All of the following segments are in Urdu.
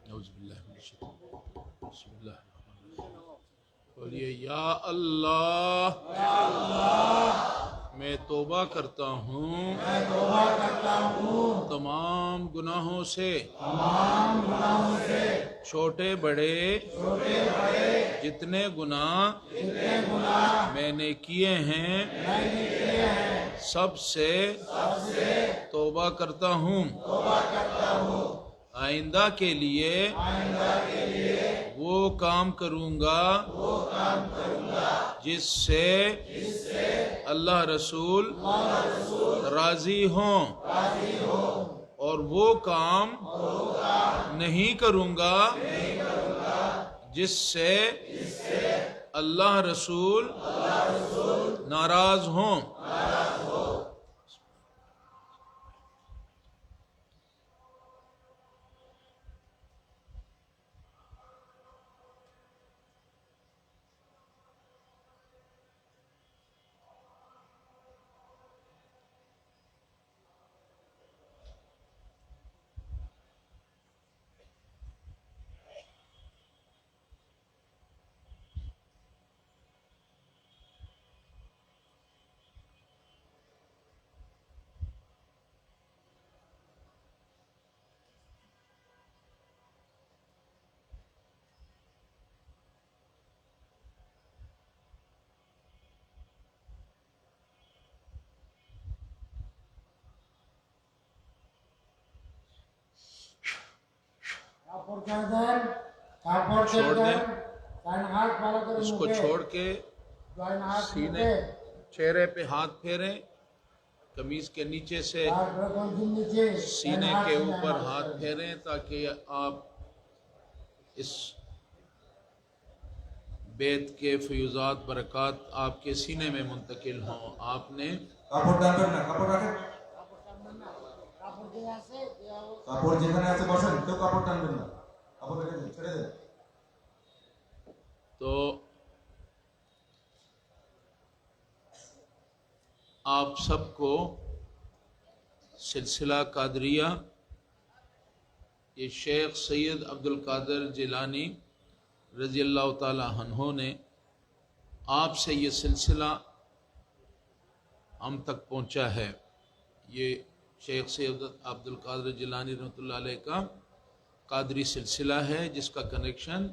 اعوذ باللہ من الشیطان بسم اللہ الرحمن الرحیم بولیے یا اللہ میں توبہ کرتا ہوں تمام گناہوں سے چھوٹے بڑے جتنے گناہ میں نے کیے ہیں سب سے توبہ کرتا ہوں آئندہ کے لیے وہ کام کروں گا جس سے اللہ رسول راضی ہوں اور وہ کام نہیں کروں گا جس سے اللہ رسول ناراض ہوں چھوڑ دیں اس کو چھوڑ کے سینے چہرے پہ ہاتھ پھیریں قمیض کے نیچے سے سینے کے اوپر ہاتھ پھیریں تاکہ آپ اس بیت کے فیوزات برکات آپ کے سینے میں منتقل ہوں آپ نے تو آپ سب کو سلسلہ قادریہ یہ شیخ سید عبد القادر جیلانی رضی اللہ تعالی عنہ نے آپ سے یہ سلسلہ ہم تک پہنچا ہے. یہ شیخ سید عبد القادر جیلانی رحمۃ اللہ علیہ کا قادری سلسلہ ہے جس کا کنیکشن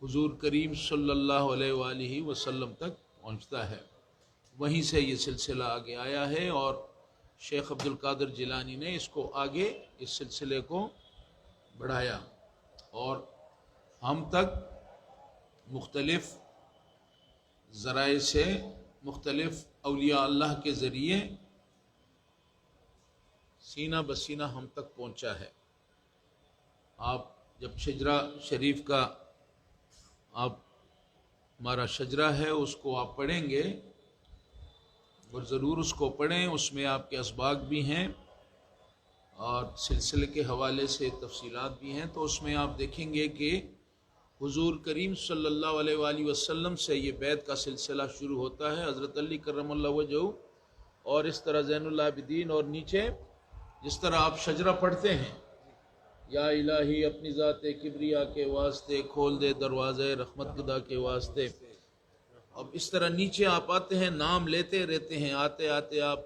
حضور کریم صلی اللہ علیہ وآلہ وسلم تک پہنچتا ہے. وہیں سے یہ سلسلہ آگے آیا ہے اور شیخ عبد القادر جیلانی نے اس کو آگے اس سلسلے کو بڑھایا اور ہم تک مختلف ذرائع سے مختلف اولیاء اللہ کے ذریعے سینہ بسینہ ہم تک پہنچا ہے. آپ جب شجرہ شریف کا آپ ہمارا شجرہ ہے اس کو آپ پڑھیں گے اور ضرور اس کو پڑھیں، اس میں آپ کے اسباق بھی ہیں اور سلسلے کے حوالے سے تفصیلات بھی ہیں. تو اس میں آپ دیکھیں گے کہ حضور کریم صلی اللہ علیہ وآلہ وسلم سے یہ بیعت کا سلسلہ شروع ہوتا ہے. حضرت علی کرم اللہ وجہہ اور اس طرح زین العابدین اور نیچے جس طرح آپ شجرہ پڑھتے ہیں یا الہی اپنی ذات کبریا کے واسطے کھول دے دروازے رحمت خدا کے واسطے. اب اس طرح نیچے آپ آتے ہیں نام لیتے رہتے ہیں، آتے آتے آپ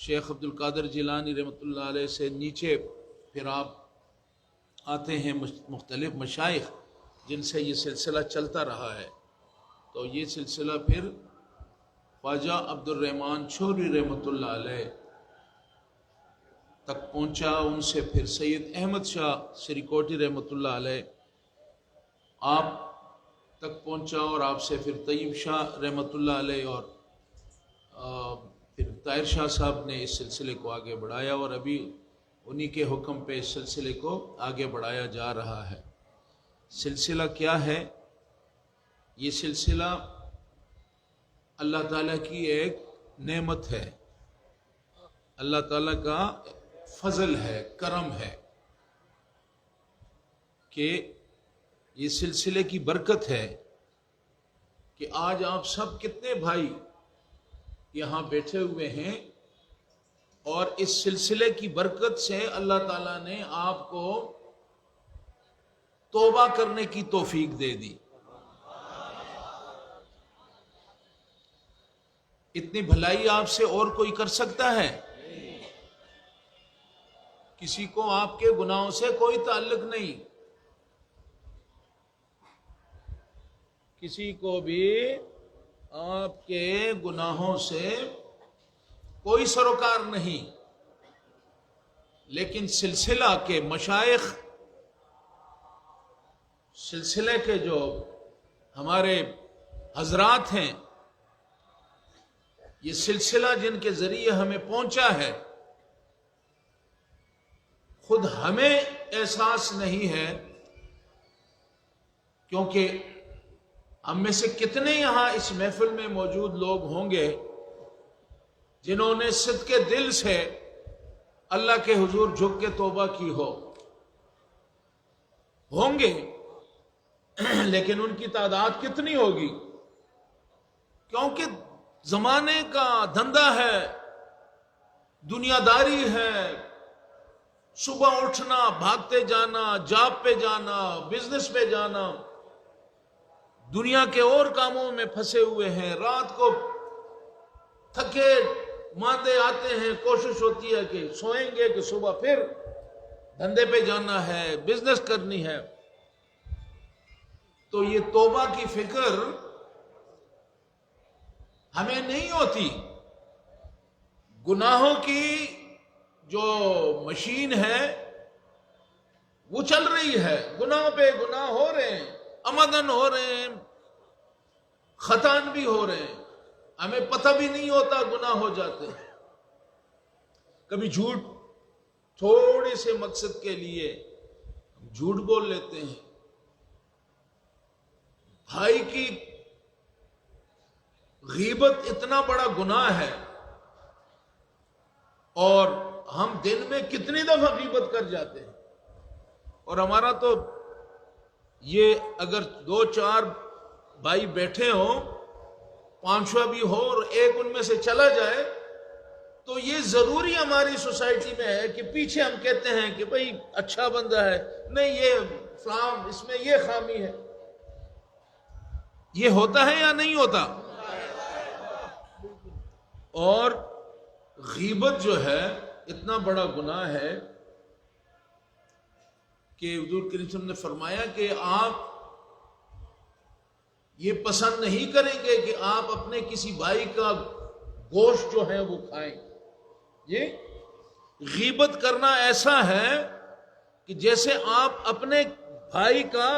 شیخ عبد القادر جیلانی رحمۃ اللہ علیہ سے نیچے پھر آپ آتے ہیں مختلف مشائخ جن سے یہ سلسلہ چلتا رہا ہے. تو یہ سلسلہ پھر خواجہ عبد الرحمن چھوری رحمۃ اللہ علیہ تک پہنچا، ان سے پھر سید احمد شاہ سری کوٹی رحمۃ اللہ علیہ آپ تک پہنچا اور آپ سے پھر طیب شاہ رحمۃ اللہ علیہ اور پھر طاہر شاہ صاحب نے اس سلسلے کو آگے بڑھایا اور ابھی انہی کے حکم پہ اس سلسلے کو آگے بڑھایا جا رہا ہے۔ سلسلہ کیا ہے؟ یہ سلسلہ اللہ تعالیٰ کی ایک نعمت ہے، اللہ تعالیٰ کا فضل ہے، کرم ہے کہ یہ سلسلے کی برکت ہے کہ آج آپ سب کتنے بھائی یہاں بیٹھے ہوئے ہیں، اور اس سلسلے کی برکت سے اللہ تعالیٰ نے آپ کو توبہ کرنے کی توفیق دے دی۔ اتنی بھلائی آپ سے اور کوئی کر سکتا ہے؟ کسی کو آپ کے گناہوں سے کوئی تعلق نہیں، کسی کو بھی آپ کے گناہوں سے کوئی سروکار نہیں، لیکن سلسلہ کے مشائخ، سلسلے کے جو ہمارے حضرات ہیں، یہ سلسلہ جن کے ذریعے ہمیں پہنچا ہے، خود ہمیں احساس نہیں ہے، کیونکہ ہم میں سے کتنے یہاں اس محفل میں موجود لوگ ہوں گے جنہوں نے صدقے دل سے اللہ کے حضور جھک کے توبہ کی ہوں گے، لیکن ان کی تعداد کتنی ہوگی؟ کیونکہ زمانے کا دھندا ہے، دنیا داری ہے، صبح اٹھنا، بھاگتے جانا، جاب پہ جانا، بزنس پہ جانا، دنیا کے اور کاموں میں پھنسے ہوئے ہیں، رات کو تھکے ماندے آتے ہیں، کوشش ہوتی ہے کہ سوئیں گے کہ صبح پھر دھندے پہ جانا ہے، بزنس کرنی ہے۔ تو یہ توبہ کی فکر ہمیں نہیں ہوتی۔ گناہوں کی جو مشین ہے وہ چل رہی ہے، گناہ پہ گناہ ہو رہے ہیں، عمدن ہو رہے ہیں، خطان بھی ہو رہے ہیں، ہمیں پتہ بھی نہیں ہوتا گناہ ہو جاتے ہیں۔ کبھی جھوٹ، تھوڑے سے مقصد کے لیے جھوٹ بول لیتے ہیں، بھائی کی غیبت اتنا بڑا گناہ ہے، اور ہم دن میں کتنی دفعہ غیبت کر جاتے ہیں۔ اور ہمارا تو یہ اگر 2-4 بھائی بیٹھے ہوں، 5واں بھی ہو اور ایک ان میں سے چلا جائے، تو یہ ضروری ہماری سوسائٹی میں ہے کہ پیچھے ہم کہتے ہیں کہ بھئی اچھا بندہ ہے، نہیں یہ فلاں اس میں یہ خامی ہے۔ یہ ہوتا ہے یا نہیں ہوتا؟ اور غیبت جو ہے اتنا بڑا گناہ ہے کہ حضور کریم صلی اللہ علیہ وسلم نے فرمایا کہ آپ یہ پسند نہیں کریں گے کہ آپ اپنے کسی بھائی کا گوشت جو ہے وہ کھائیں۔ یہ غیبت کرنا ایسا ہے کہ جیسے آپ اپنے بھائی کا،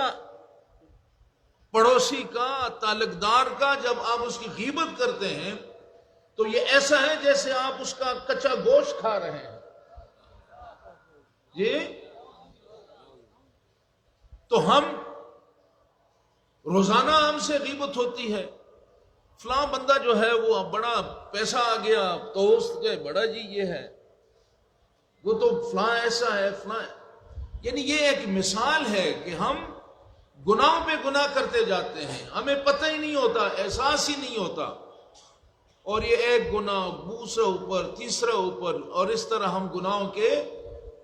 پڑوسی کا، تعلق دار کا جب آپ اس کی غیبت کرتے ہیں تو یہ ایسا ہے جیسے آپ اس کا کچا گوشت کھا رہے ہیں۔ یہ تو ہم روزانہ ہم سے غیبت ہوتی ہے، فلاں بندہ جو ہے وہ بڑا پیسہ آ گیا تو اس کے بڑا جی یہ ہے، وہ تو فلاں ایسا ہے، فلاں، یعنی یہ ایک مثال ہے کہ ہم گناہوں پہ گناہ کرتے جاتے ہیں، ہمیں پتہ ہی نہیں ہوتا، احساس ہی نہیں ہوتا، اور یہ ایک گناہ دوسرا اوپر، تیسرا اوپر، اور اس طرح ہم گناہوں کے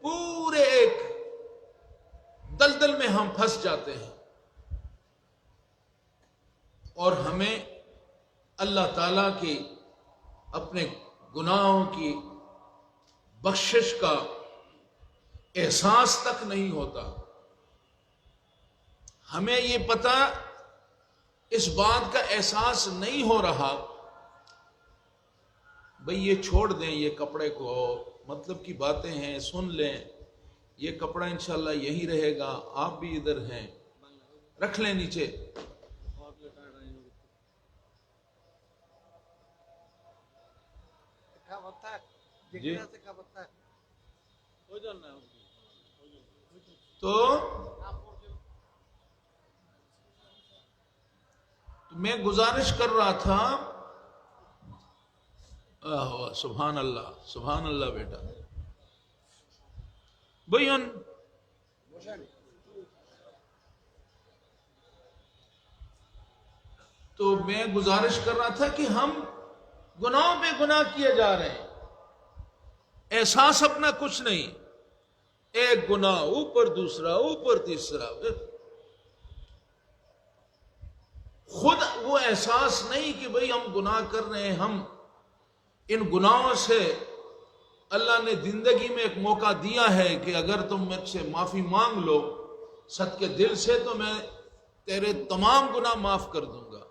پورے ایک دلدل میں ہم پھنس جاتے ہیں، اور ہمیں اللہ تعالیٰ کی اپنے گناہوں کی بخشش کا احساس تک نہیں ہوتا۔ ہمیں یہ پتہ، اس بات کا احساس نہیں ہو رہا، بھئی یہ چھوڑ دیں یہ کپڑے کو، مطلب کی باتیں ہیں سن لیں، یہ کپڑا انشاءاللہ یہی رہے گا، آپ بھی ادھر ہیں، رکھ لیں نیچے۔ جی تو میں گزارش کر رہا تھا، سبحان اللہ بیٹا بھائی، تو میں گزارش کر رہا تھا کہ ہم گناہوں پہ گناہ کیے جا رہے ہیں، احساس اپنا کچھ نہیں، ایک گناہ اوپر دوسرا اوپر تیسرا، خود وہ احساس نہیں کہ بھئی ہم گناہ کر رہے ہیں، ہم ان گناہوں سے اللہ نے زندگی میں ایک موقع دیا ہے کہ اگر تم مجھ سے معافی مانگ لو صدقے دل سے تو میں تیرے تمام گناہ معاف کر دوں گا۔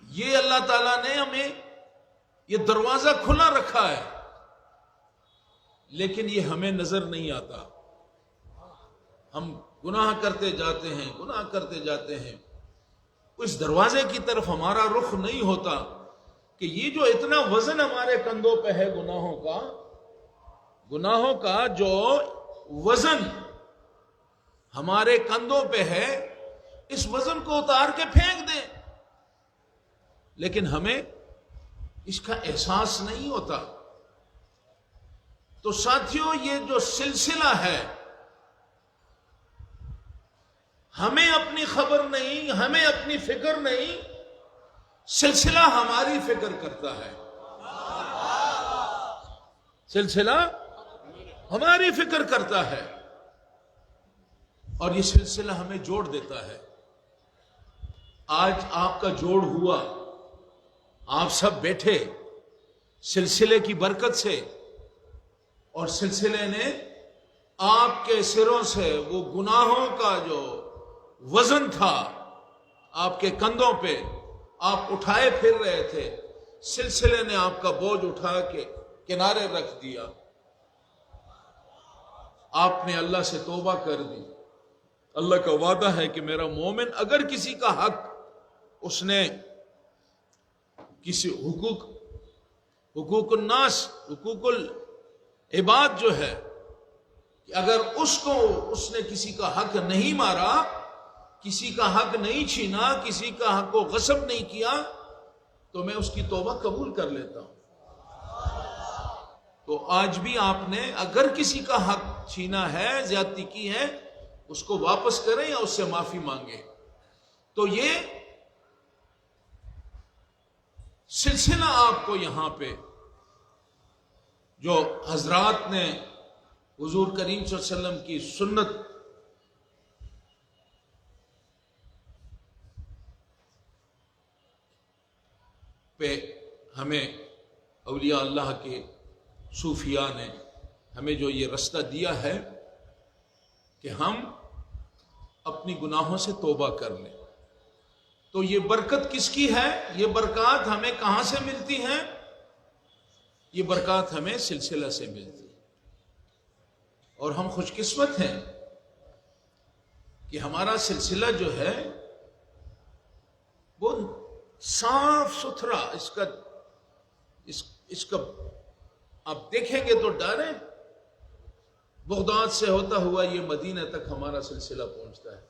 یہ اللہ تعالیٰ نے ہمیں یہ دروازہ کھلا رکھا ہے، لیکن یہ ہمیں نظر نہیں آتا، ہم گناہ کرتے جاتے ہیں، اس دروازے کی طرف ہمارا رخ نہیں ہوتا کہ یہ جو اتنا وزن ہمارے کندھوں پہ ہے گناہوں کا جو وزن ہمارے کندھوں پہ ہے، اس وزن کو اتار کے پھینک دیں، لیکن ہمیں اس کا احساس نہیں ہوتا۔ تو ساتھیوں، یہ جو سلسلہ ہے، ہمیں اپنی خبر نہیں، ہمیں اپنی فکر نہیں، سلسلہ ہماری فکر کرتا ہے، سلسلہ ہماری فکر کرتا ہے، اور یہ سلسلہ ہمیں جوڑ دیتا ہے۔ آج آپ کا جوڑ ہوا، آپ سب بیٹھے سلسلے کی برکت سے، اور سلسلے نے آپ کے سروں سے وہ گناہوں کا جو وزن تھا آپ کے کندھوں پہ، آپ اٹھائے پھر رہے تھے، سلسلے نے آپ کا بوجھ اٹھا کے کنارے رکھ دیا، آپ نے اللہ سے توبہ کر دی۔ اللہ کا وعدہ ہے کہ میرا مومن اگر کسی کا حق، اس نے کسی حقوق الناس، حقوق العباد جو ہے، کہ اگر اس نے کسی کا حق نہیں مارا، کسی کا حق نہیں چھینا، کسی کا حق کو غصب نہیں کیا، تو میں اس کی توبہ قبول کر لیتا ہوں۔ تو آج بھی آپ نے اگر کسی کا حق چھینا ہے، زیادتی کی ہے، اس کو واپس کریں یا اس سے معافی مانگیں۔ تو یہ سلسلہ آپ کو یہاں پہ جو حضرات نے حضور کریم صلی اللہ علیہ وسلم کی سنت پہ ہمیں اولیاء اللہ کے صوفیاء نے ہمیں جو یہ رستہ دیا ہے کہ ہم اپنی گناہوں سے توبہ کر لیں، تو یہ برکت کس کی ہے؟ یہ برکات ہمیں کہاں سے ملتی ہیں؟ یہ برکات ہمیں سلسلہ سے ملتی ہے، اور ہم خوش قسمت ہیں کہ ہمارا سلسلہ جو ہے وہ صاف ستھرا، اس کا آپ دیکھیں گے تو ڈریں، بغداد سے ہوتا ہوا یہ مدینہ تک ہمارا سلسلہ پہنچتا ہے۔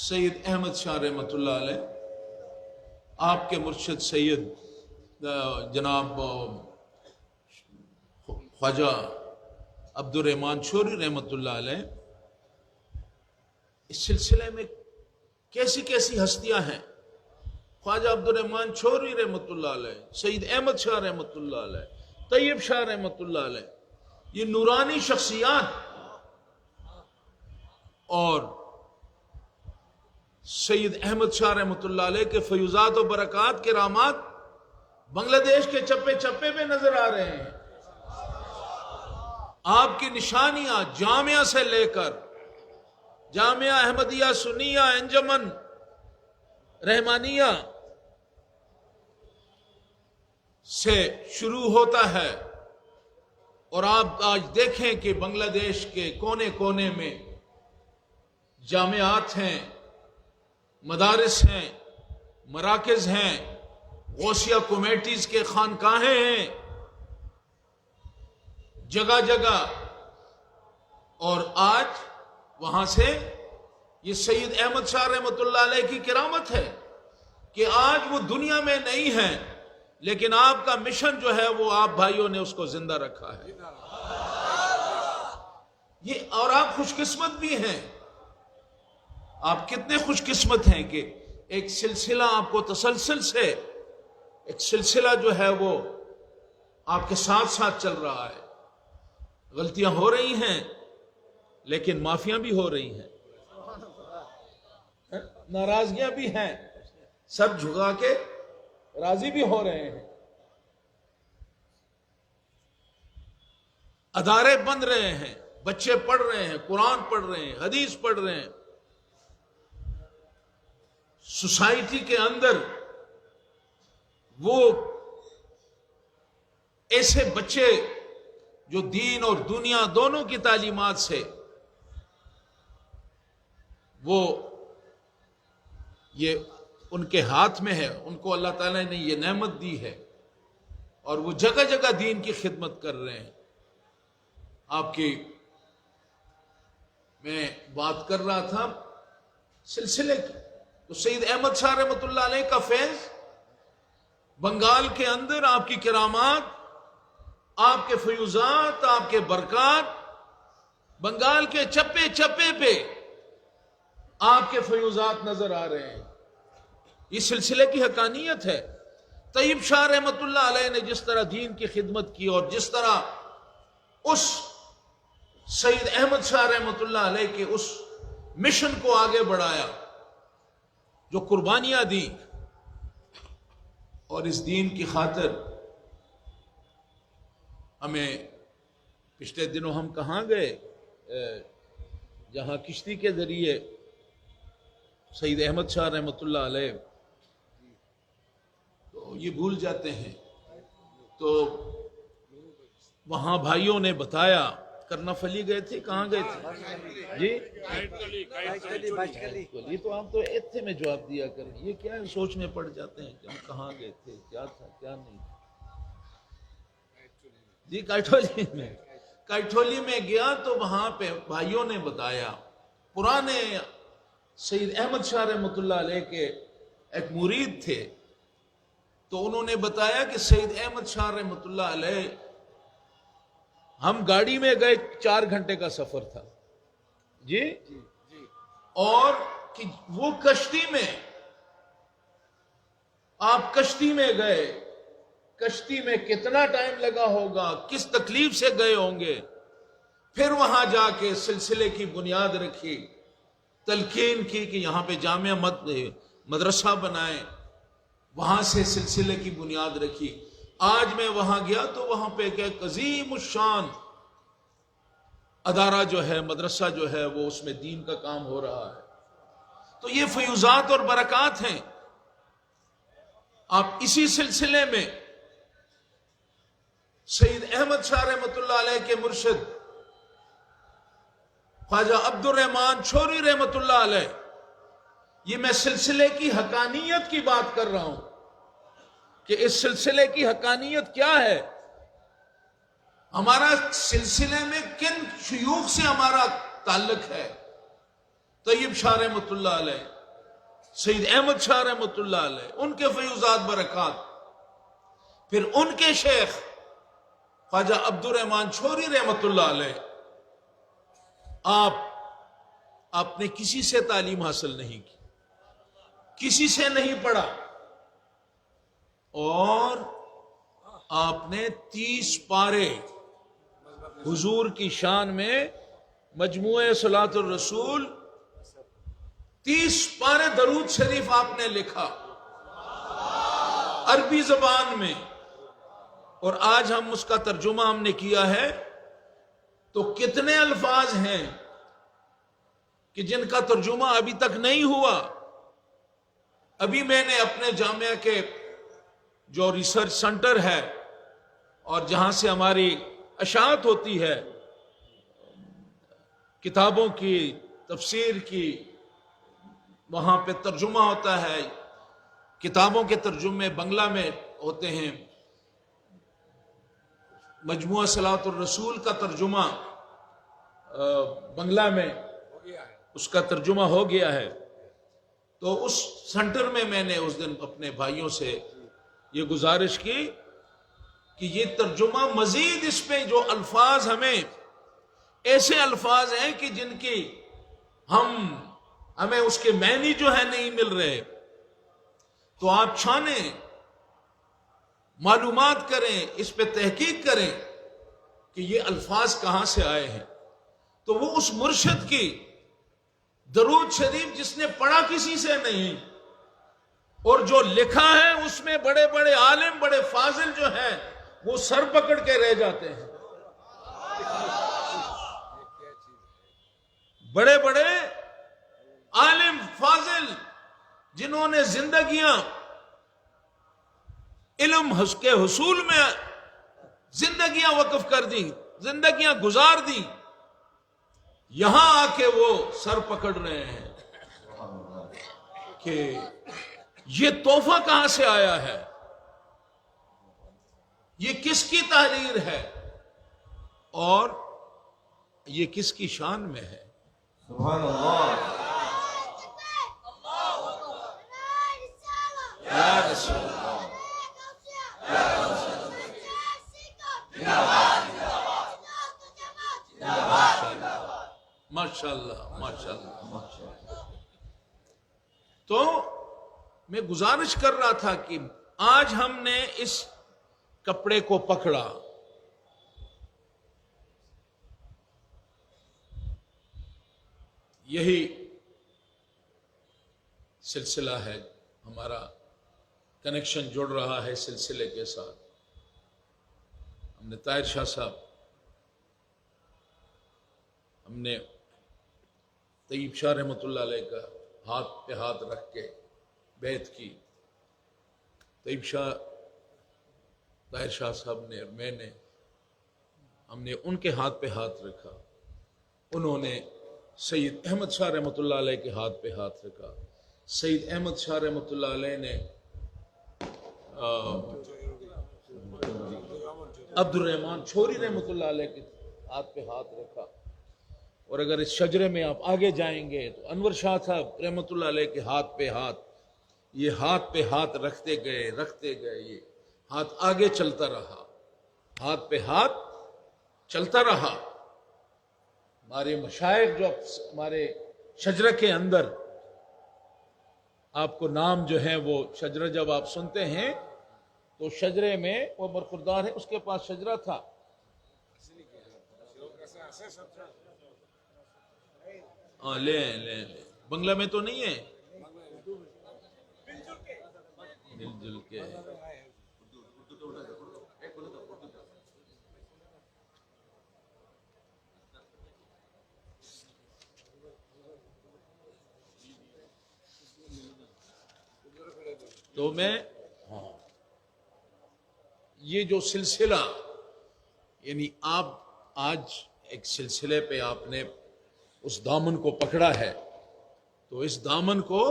سید احمد شاہ رحمۃ اللہ علیہ، آپ کے مرشد سید جناب خواجہ عبد الرحمن شوری رحمۃ اللہ علیہ، اس سلسلے میں کیسی کیسی ہستیاں ہیں، خواجہ عبد الرحمن شوری رحمۃ اللہ علیہ، سید احمد شاہ رحمۃ اللہ علیہ، طیب شاہ رحمۃ اللہ علیہ، یہ نورانی شخصیات، اور سید احمد شاہ رحمۃ اللہ علیہ کے فیوزات و برکات کے رامات بنگلہ دیش کے چپے چپے پہ نظر آ رہے ہیں۔ آپ کی نشانیاں جامعہ سے لے کر جامعہ احمدیہ سنیہ انجمن رحمانیہ سے شروع ہوتا ہے، اور آپ آج دیکھیں کہ بنگلہ دیش کے کونے کونے میں جامعات ہیں، مدارس ہیں، مراکز ہیں، غوثیہ کمیٹیز کے خانقاہیں ہیں جگہ جگہ، اور آج وہاں سے یہ سید احمد شاہ رحمۃ اللہ علیہ کی کرامت ہے کہ آج وہ دنیا میں نہیں ہیں، لیکن آپ کا مشن جو ہے وہ آپ بھائیوں نے اس کو زندہ رکھا ہے یہ، اور آپ خوش قسمت بھی ہیں، آپ کتنے خوش قسمت ہیں کہ ایک سلسلہ آپ کو تسلسل سے، ایک سلسلہ جو ہے وہ آپ کے ساتھ ساتھ چل رہا ہے۔ غلطیاں ہو رہی ہیں لیکن معافیاں بھی ہو رہی ہیں، ناراضگیاں بھی ہیں، سب جھکا کے راضی بھی ہو رہے ہیں، ادارے بن رہے ہیں، بچے پڑھ رہے ہیں، قرآن پڑھ رہے ہیں، حدیث پڑھ رہے ہیں، سوسائٹی کے اندر وہ ایسے بچے جو دین اور دنیا دونوں کی تعلیمات سے وہ یہ ان کے ہاتھ میں ہے، ان کو اللہ تعالیٰ نے یہ نعمت دی ہے، اور وہ جگہ جگہ دین کی خدمت کر رہے ہیں۔ آپ کی میں بات کر رہا تھا سلسلے کی، تو سید احمد شاہ رحمۃ اللہ علیہ کا فیض بنگال کے اندر، آپ کی کرامات، آپ کے فیوزات، آپ کے برکات، بنگال کے چپے چپے پہ آپ کے فیوزات نظر آ رہے ہیں۔ یہ سلسلے کی حقانیت ہے۔ طیب شاہ رحمۃ اللہ علیہ نے جس طرح دین کی خدمت کی، اور جس طرح اس سید احمد شاہ رحمۃ اللہ علیہ کے اس مشن کو آگے بڑھایا، جو قربانیاں دی، اور اس دین کی خاطر ہمیں پچھلے دنوں ہم کہاں گئے، جہاں کشتی کے ذریعے سید احمد شاہ رحمۃ اللہ علیہ، تو یہ بھول جاتے ہیں، تو وہاں بھائیوں نے بتایا، کرنفلی گئے تھے، کہاں گئے تھے جی؟ یہ تو آپ تو ایتھے میں جواب دیا کریں، یہ کیا ہے، سوچ میں پڑ جاتے ہیں کہ ہم کہاں گئے تھے، کیا تھا کیا نہیں جی؟ کائٹھولی میں گیا تو وہاں پہ بھائیوں نے بتایا، پرانے سید احمد شاہ رحمۃ اللہ علیہ کے ایک مرید تھے، تو انہوں نے بتایا کہ سید احمد شاہ رحمۃ اللہ علیہ، ہم گاڑی میں گئے، 4 گھنٹے کا سفر تھا جی، اور کہ وہ کشتی میں، آپ کشتی میں گئے، کشتی میں کتنا ٹائم لگا ہوگا، کس تکلیف سے گئے ہوں گے، پھر وہاں جا کے سلسلے کی بنیاد رکھی، تلقین کی کہ یہاں پہ جامعہ مدرسہ بنائیں، وہاں سے سلسلے کی بنیاد رکھی۔ آج میں وہاں گیا تو وہاں پہ ایک عظیم الشان ادارہ جو ہے، مدرسہ جو ہے، وہ اس میں دین کا کام ہو رہا ہے۔ تو یہ فیوزات اور برکات ہیں۔ آپ اسی سلسلے میں سید احمد شاہ رحمۃ اللہ علیہ کے مرشد خواجہ عبد الرحمان چھوری رحمۃ اللہ علیہ، یہ میں سلسلے کی حقانیت کی بات کر رہا ہوں کہ اس سلسلے کی حقانیت کیا ہے، ہمارا سلسلے میں کن شیوخ سے ہمارا تعلق ہے۔ طیب شاہ رحمۃ اللہ علیہ، سید احمد شاہ رحمۃ اللہ علیہ، ان کے فیوزات برکات، پھر ان کے شیخ خواجہ عبد الرحمان چھوری رحمۃ اللہ علیہ۔ آپ نے کسی سے تعلیم حاصل نہیں کی، کسی سے نہیں پڑھا، اور آپ نے 30 پارے حضور کی شان میں مجموعہ صلاۃ الرسول، 30 پارے درود شریف آپ نے لکھا عربی زبان میں، اور آج ہم اس کا ترجمہ ہم نے کیا ہے، تو کتنے الفاظ ہیں کہ جن کا ترجمہ ابھی تک نہیں ہوا۔ ابھی میں نے اپنے جامعہ کے جو ریسرچ سینٹر ہے، اور جہاں سے ہماری اشاعت ہوتی ہے کتابوں کی، تفسیر کی، وہاں پہ ترجمہ ہوتا ہے، کتابوں کے ترجمے بنگلہ میں ہوتے ہیں، مجموعہ صلاۃ الرسول کا ترجمہ بنگلہ میں اس کا ترجمہ ہو گیا ہے۔ تو اس سینٹر میں میں نے اس دن اپنے بھائیوں سے یہ گزارش کی کہ یہ ترجمہ مزید اس پہ جو الفاظ ہمیں ایسے الفاظ ہیں کہ جن کی ہمیں اس کے معنی جو ہے نہیں مل رہے، تو آپ چھانیں، معلومات کریں، اس پہ تحقیق کریں کہ یہ الفاظ کہاں سے آئے ہیں۔ تو وہ اس مرشد کی درود شریف جس نے پڑھا کسی سے نہیں، اور جو لکھا ہے اس میں بڑے بڑے عالم، بڑے فاضل جو ہیں وہ سر پکڑ کے رہ جاتے ہیں، بڑے بڑے عالم فاضل جنہوں نے زندگیاں علم کے حصول میں زندگیاں وقف کر دی، زندگیاں گزار دی، یہاں آ کے وہ سر پکڑ رہے ہیں کہ یہ تحفہ کہاں سے آیا ہے، یہ کس کی تحریر ہے، اور یہ کس کی شان میں ہے۔ سبحان اللہ۔ یا رسول اللہ، ماشاء اللہ ماشاء اللہ۔ تو میں گزارش کر رہا تھا کہ آج ہم نے اس کپڑے کو پکڑا، یہی سلسلہ ہے، ہمارا کنیکشن جڑ رہا ہے سلسلے کے ساتھ۔ ہم نے طاہر شاہ صاحب، ہم نے طیب شاہ رحمۃ اللہ علیہ کا ہاتھ پہ ہاتھ رکھ کے بیعت کی، طیب شاہ، طاہر شاہ صاحب نے اور میں نے، ہم نے ان کے ہاتھ پہ ہاتھ رکھا، انہوں نے سید احمد شاہ رحمۃ اللہ علیہ کے ہاتھ پہ ہاتھ رکھا، سید احمد شاہ رحمۃ اللہ علیہ نے عبد الرحمن چھوری رحمۃ اللہ علیہ کے ہاتھ پہ ہاتھ رکھا، اور اگر اس شجرے میں آپ آگے جائیں گے تو انور شاہ صاحب رحمۃ اللہ علیہ کے ہاتھ پہ ہاتھ رکھتے گئے، یہ ہاتھ آگے چلتا رہا، ہاتھ پہ ہاتھ چلتا رہا۔ ہمارے مشائخ جو ہمارے شجرہ کے اندر، آپ کو نام جو ہے وہ شجرہ جب آپ سنتے ہیں تو شجرے میں وہ برخوردار ہے، اس کے پاس شجرہ تھا، لیں بنگلہ میں تو نہیں ہے، مل جل کے تو میں یہ جو سلسلہ، یعنی آپ آج ایک سلسلے پہ آپ نے اس دامن کو پکڑا ہے، تو اس دامن کو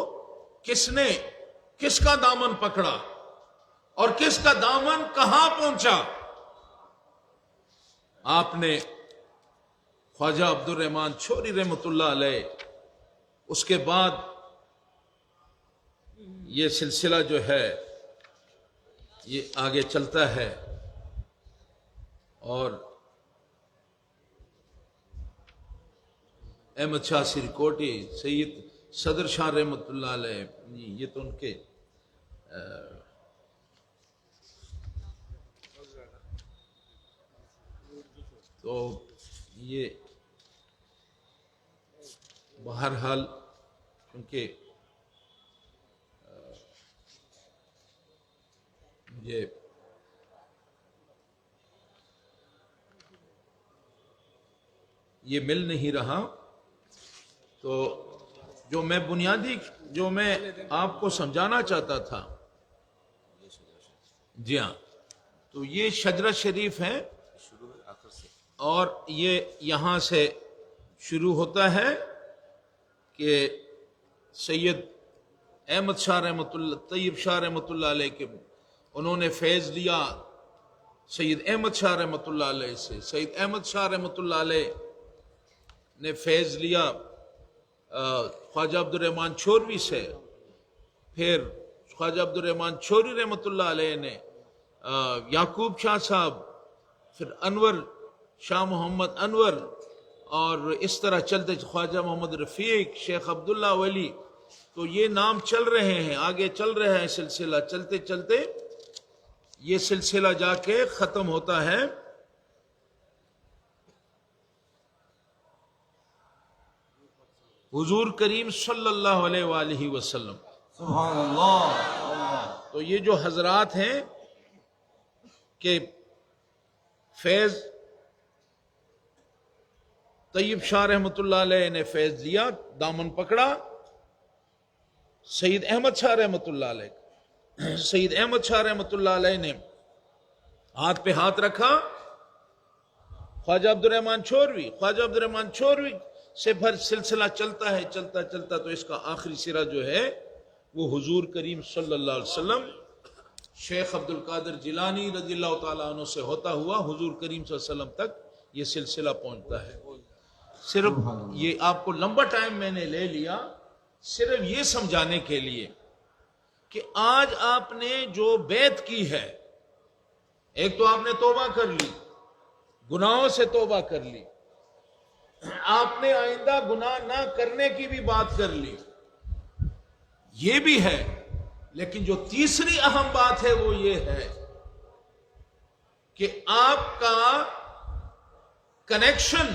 کس کا دامن پکڑا اور کس کا دامن کہاں پہنچا؟ آپ نے خواجہ عبد الرحمن چھوری رحمۃ اللہ علیہ، اس کے بعد یہ سلسلہ جو ہے یہ آگے چلتا ہے، اور احمد شاہ سرکوٹی، سید صدر شاہ رحمۃ اللہ علیہ، یہ تو ان کے تو یہ بہرحال کیونکہ یہ مل نہیں رہا، تو جو میں بنیادی جو میں آپ کو سمجھانا چاہتا تھا، جی ہاں، تو یہ شجرہ شریف ہے، اور یہ یہاں سے شروع ہوتا ہے کہ سید احمد شاہ رحمۃ اللہ طیب شاہ رحمۃ اللہ علیہ کے انہوں نے فیض لیا سید احمد شاہ رحمۃ اللہ علیہ سے. سید احمد شاہ رحمۃ اللہ علیہ نے فیض لیا خواجہ عبد الرحمن چھوروی سے. پھر خواجہ عبد الرحمن چھوروی رحمۃ اللہ علیہ نے یعقوب شاہ صاحب، پھر انور شاہ محمد انور، اور اس طرح چلتے خواجہ محمد رفیق، شیخ عبداللہ ولی. تو یہ نام چل رہے ہیں، آگے چل رہا ہے سلسلہ. چلتے چلتے یہ سلسلہ جا کے ختم ہوتا ہے حضور کریم صلی اللہ علیہ وآلہ وسلم. سبحان اللہ. تو یہ جو حضرات ہیں کہ فیض طیب شاہ رحمۃ اللہ علیہ نے فیض لیا، دامن پکڑا سید احمد شاہ رحمۃ اللہ علیہ. سید احمد شاہ رحمۃ اللہ علیہ نے ہاتھ پہ ہاتھ رکھا خواجہ عبد الرحمن چھوروی. خواجہ عبد الرحمن چھوروی سے پھر سلسلہ چلتا ہے، چلتا چلتا تو اس کا آخری سرا جو ہے وہ حضور کریم صلی اللہ علیہ وسلم شیخ عبد القادر جیلانی رضی اللہ تعالیٰ عنہ سے ہوتا ہوا حضور کریم صلی اللہ علیہ وسلم تک یہ سلسلہ پہنچتا ہے. صرف یہ آپ کو لمبا ٹائم میں نے لے لیا صرف یہ سمجھانے کے لیے کہ آج آپ نے جو بیعت کی ہے، ایک تو آپ نے توبہ کر لی، گناہوں سے توبہ کر لی، آپ نے آئندہ گناہ نہ کرنے کی بھی بات کر لی، یہ بھی ہے. لیکن جو تیسری اہم بات ہے وہ یہ ہے کہ آپ کا کنیکشن،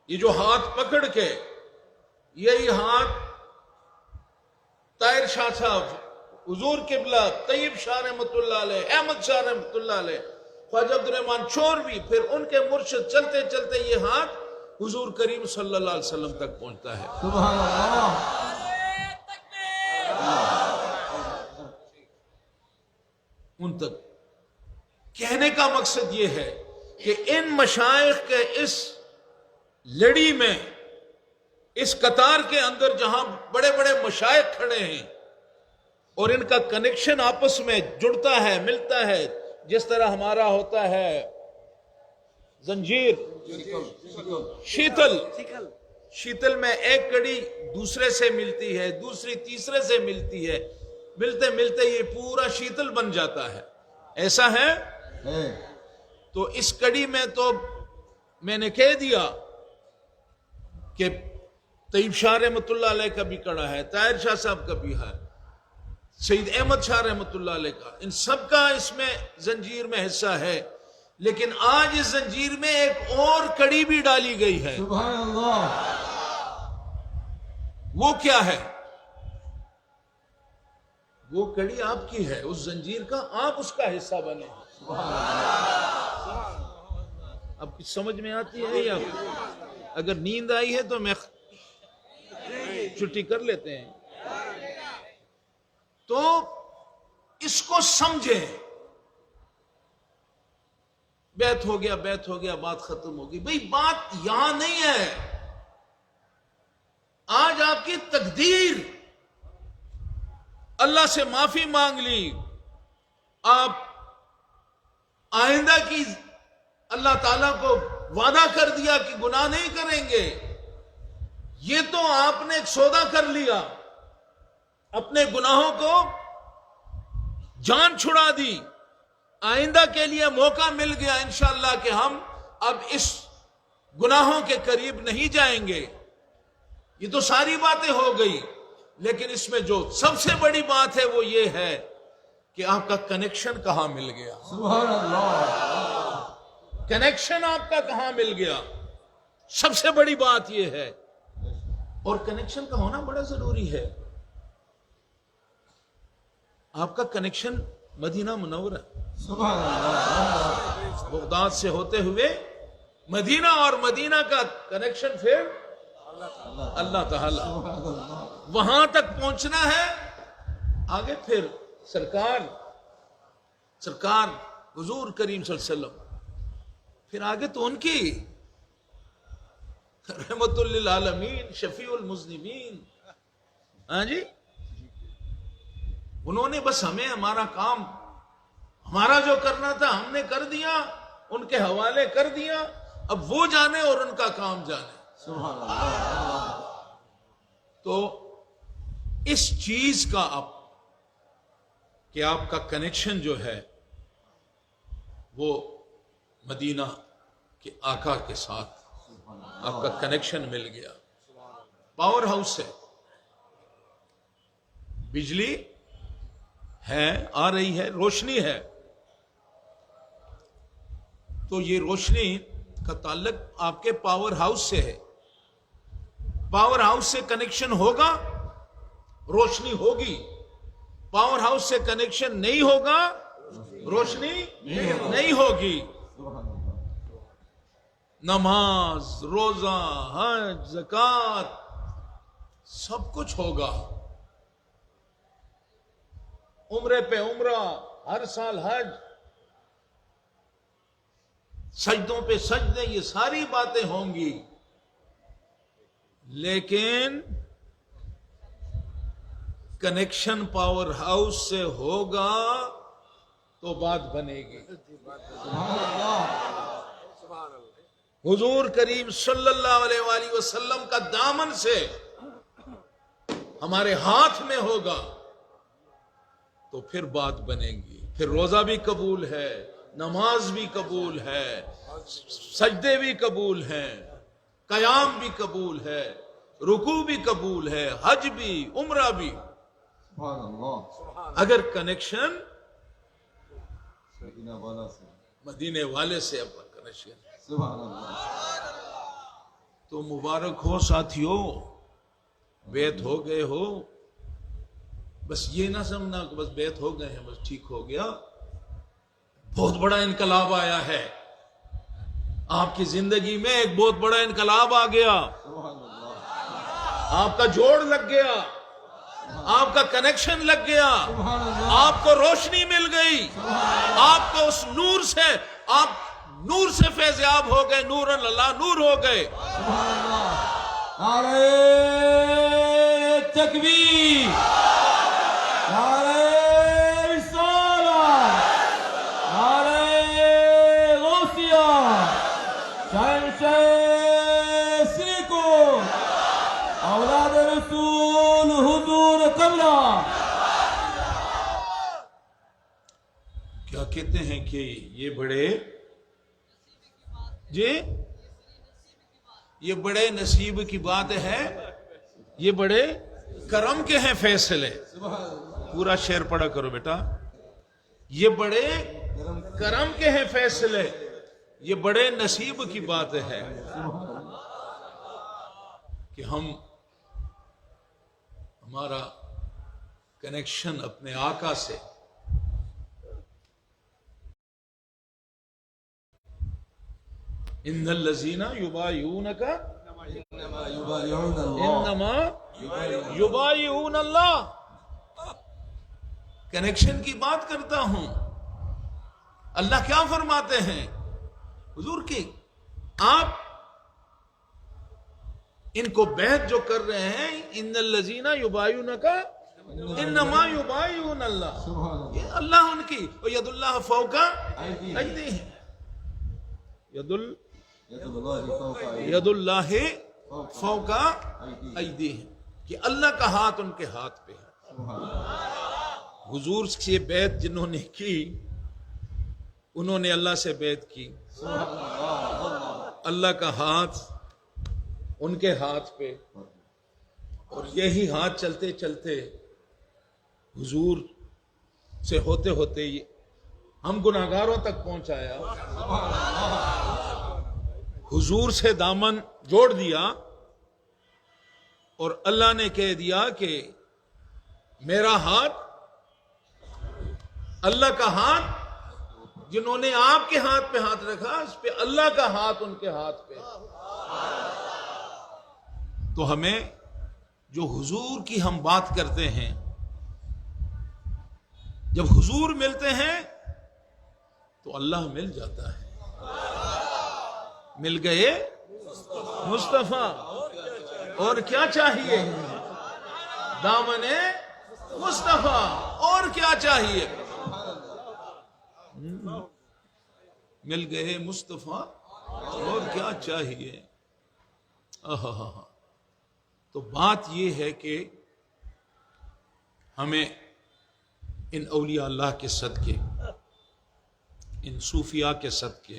یہ جو ہاتھ پکڑ کے، یہی ہاتھ طاہر شاہ صاحب، حضور قبلہ، طیب شاہ رحمۃ اللہ علیہ، احمد شاہ رحمۃ اللہ علیہ، خواجہ عبد الرحمن چھوروی، پھر ان کے مرشد، چلتے چلتے یہ ہاتھ حضور کریم صلی اللہ علیہ وسلم تک پہنچتا ہے. سبحان اللہ. ان تک کہنے کا مقصد یہ ہے کہ ان مشائخ کے اس لڑی میں، اس قطار کے اندر جہاں بڑے بڑے مشائخ کھڑے ہیں اور ان کا کنیکشن آپس میں جڑتا ہے، ملتا ہے، جس طرح ہمارا ہوتا ہے زنجیر، شیتل میں ایک کڑی دوسرے سے ملتی ہے، دوسری تیسرے سے ملتی ہے، ملتے ملتے یہ پورا شیتل بن جاتا ہے. ایسا ہے؟ تو اس کڑی میں تو میں نے کہہ دیا کہ طیب شاہ رحمۃ اللہ علیہ کا بھی کڑا ہے، طاہر شاہ صاحب کا بھی ہے، سید احمد شاہ رحمۃ اللہ علیہ کا، ان سب کا اس میں زنجیر میں حصہ ہے. لیکن آج اس زنجیر میں ایک اور کڑی بھی ڈالی گئی ہے. سبحان اللہ. وہ کیا ہے؟ وہ کڑی آپ کی ہے، اس زنجیر کا آپ اس کا حصہ بنے. اب کچھ سمجھ میں آتی ہے یا اگر نیند آئی ہے تو میں چھٹی کر لیتے ہیں. تو اس کو سمجھیں. بیعت ہو گیا، بیعت ہو گیا، بات ختم ہوگی. بھئی بات یہاں نہیں ہے. آج آپ کی تقدیر، اللہ سے معافی مانگ لی، آپ آئندہ کی اللہ تعالیٰ کو وعدہ کر دیا کہ گناہ نہیں کریں گے. یہ تو آپ نے ایک سودا کر لیا، اپنے گناہوں کو جان چھڑا دی. آئندہ کے لیے موقع مل گیا انشاءاللہ کہ ہم اب اس گناہوں کے قریب نہیں جائیں گے. یہ تو ساری باتیں ہو گئی. لیکن اس میں جو سب سے بڑی بات ہے وہ یہ ہے کہ آپ کا کنیکشن کہاں مل گیا. سبحان اللہ. کنیکشن آپ کا کہاں مل گیا، سب سے بڑی بات یہ ہے. اور کنیکشن کا ہونا بڑا ضروری ہے. آپ کا کنیکشن مدینہ منورہ، سبحان اللہ. بغداد سے ہوتے ہوئے مدینہ، اور مدینہ کا کنیکشن پھر اللہ تعالی. وہاں تک پہنچنا ہے. آگے پھر سرکار حضور کریم صلی اللہ علیہ وسلم پھر آگے تو ان کی رحمت للعالمین شفیع المذنبین. ہاں جی، انہوں نے بس ہمیں ہمارا کام، ہمارا جو کرنا تھا ہم نے کر دیا، ان کے حوالے کر دیا. اب وہ جانے اور ان کا کام جانے. سبحان اللہ. تو اس چیز کا اب کہ آپ کا کنیکشن جو ہے وہ مدینہ کے آقا کے ساتھ آپ کا کنیکشن مل گیا. پاور ہاؤس سے بجلی ہے، آ رہی ہے، روشنی ہے. تو یہ روشنی کا تعلق آپ کے پاور ہاؤس سے ہے. پاور ہاؤس سے کنیکشن ہوگا، روشنی ہوگی. پاور ہاؤس سے کنیکشن نہیں ہوگا، روشنی نہیں ہوگی. نماز، روزہ، حج، زکوٰۃ سب کچھ ہوگا. عمرے پہ عمرہ، ہر سال حج، سجدوں پہ سجدے، یہ ساری باتیں ہوں گی. لیکن کنیکشن پاور ہاؤس سے ہوگا تو بات بنے گی. حضور کریم صلی اللہ علیہ وآلہ وسلم کا دامن سے ہمارے ہاتھ میں ہوگا تو پھر بات بنے گی. پھر روزہ بھی قبول ہے، نماز بھی قبول ہے، سجدے بھی قبول ہیں، قیام بھی قبول ہے، رکوع بھی قبول ہے، حج بھی، عمرہ بھی. سبحان اللہ. اگر کنیکشن مدینہ والا سے. مدینے والے سے اپنا کنیکشن. سبحان اللہ. تو مبارک ہو ساتھیو، بیت ہو گئے ہو. بس یہ نہ سمجھنا کہ بس بیت ہو گئے ہیں بس ٹھیک ہو گیا. بہت بڑا انقلاب آیا ہے آپ کی زندگی میں. ایک بہت بڑا انقلاب آ گیا. سبحان اللہ. آپ کا جوڑ لگ گیا، آپ کا کنیکشن لگ گیا، سبحان اللہ. آپ کو روشنی مل گئی. آپ کو اس نور سے، آپ نور سے فیضیاب ہو گئے. نور اللہ نور ہو گئے. سبحان اللہ. نعرہ تکبیر، نعرہ رسالت، نعرہ غوثیہ، شہنشاہ سریکو، اولاد رسول حضور قبلہ. کیا کہتے ہیں کہ یہ بڑے یہ بڑے نصیب کی بات ہے، یہ بڑے کرم کے ہیں فیصلے. پورا شعر پڑھا کرو بیٹا. یہ بڑے کرم کے ہیں فیصلے، یہ بڑے نصیب کی بات ہے کہ ہمارا کنیکشن اپنے آقا سے. ان الذین یبایعونک یبایعون اللہ. انما یبایعون اللہ. کنیکشن کی بات کرتا ہوں. اللہ کیا فرماتے ہیں حضور کی؟ آپ ان کو بیعت جو کر رہے ہیں، ان الذین یبایعونک انما یبایعون اللہ. سبحان اللہ. یہ اللہ ان کی ید اللہ فوق ایدیہم. ید اللہ فوق ایدیہم، کہ اللہ کا ہاتھ ان کے ہاتھ پہ ہے. حضور سے بیعت جنہوں نے کی انہوں نے اللہ سے بیعت کی. اللہ کا ہاتھ ان کے ہاتھ پہ، اور یہی ہاتھ چلتے چلتے حضور سے ہوتے ہوتے ہم گناہگاروں تک پہنچایا. حضور سے دامن جوڑ دیا اور اللہ نے کہہ دیا کہ میرا ہاتھ، اللہ کا ہاتھ جنہوں نے آپ کے ہاتھ پہ ہاتھ رکھا، اس پہ اللہ کا ہاتھ ان کے ہاتھ پہ. تو ہمیں جو حضور کی ہم بات کرتے ہیں، جب حضور ملتے ہیں تو اللہ مل جاتا ہے. مل گئے مصطفیٰ، اور کیا چاہیے؟ دامن مصطفیٰ، اور کیا چاہیے؟ مل گئے مصطفیٰ، اور کیا چاہیے؟ تو بات یہ ہے کہ ہمیں ان اولیاء اللہ کے صدقے، ان صوفیاء کے صدقے،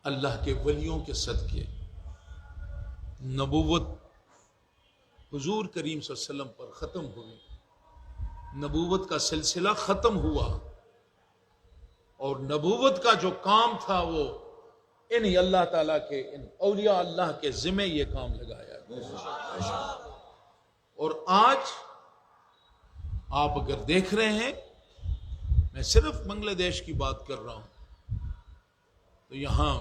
اللہ کے ولیوں کے صدقے، نبوت حضور کریم صلی اللہ علیہ وسلم پر ختم ہوئی، نبوت کا سلسلہ ختم ہوا، اور نبوت کا جو کام تھا وہ انہی اللہ تعالیٰ کے، ان اولیاء اللہ کے ذمہ یہ کام لگایا گیا۔ اور آج آپ اگر دیکھ رہے ہیں، میں صرف بنگلہ دیش کی بات کر رہا ہوں، تو یہاں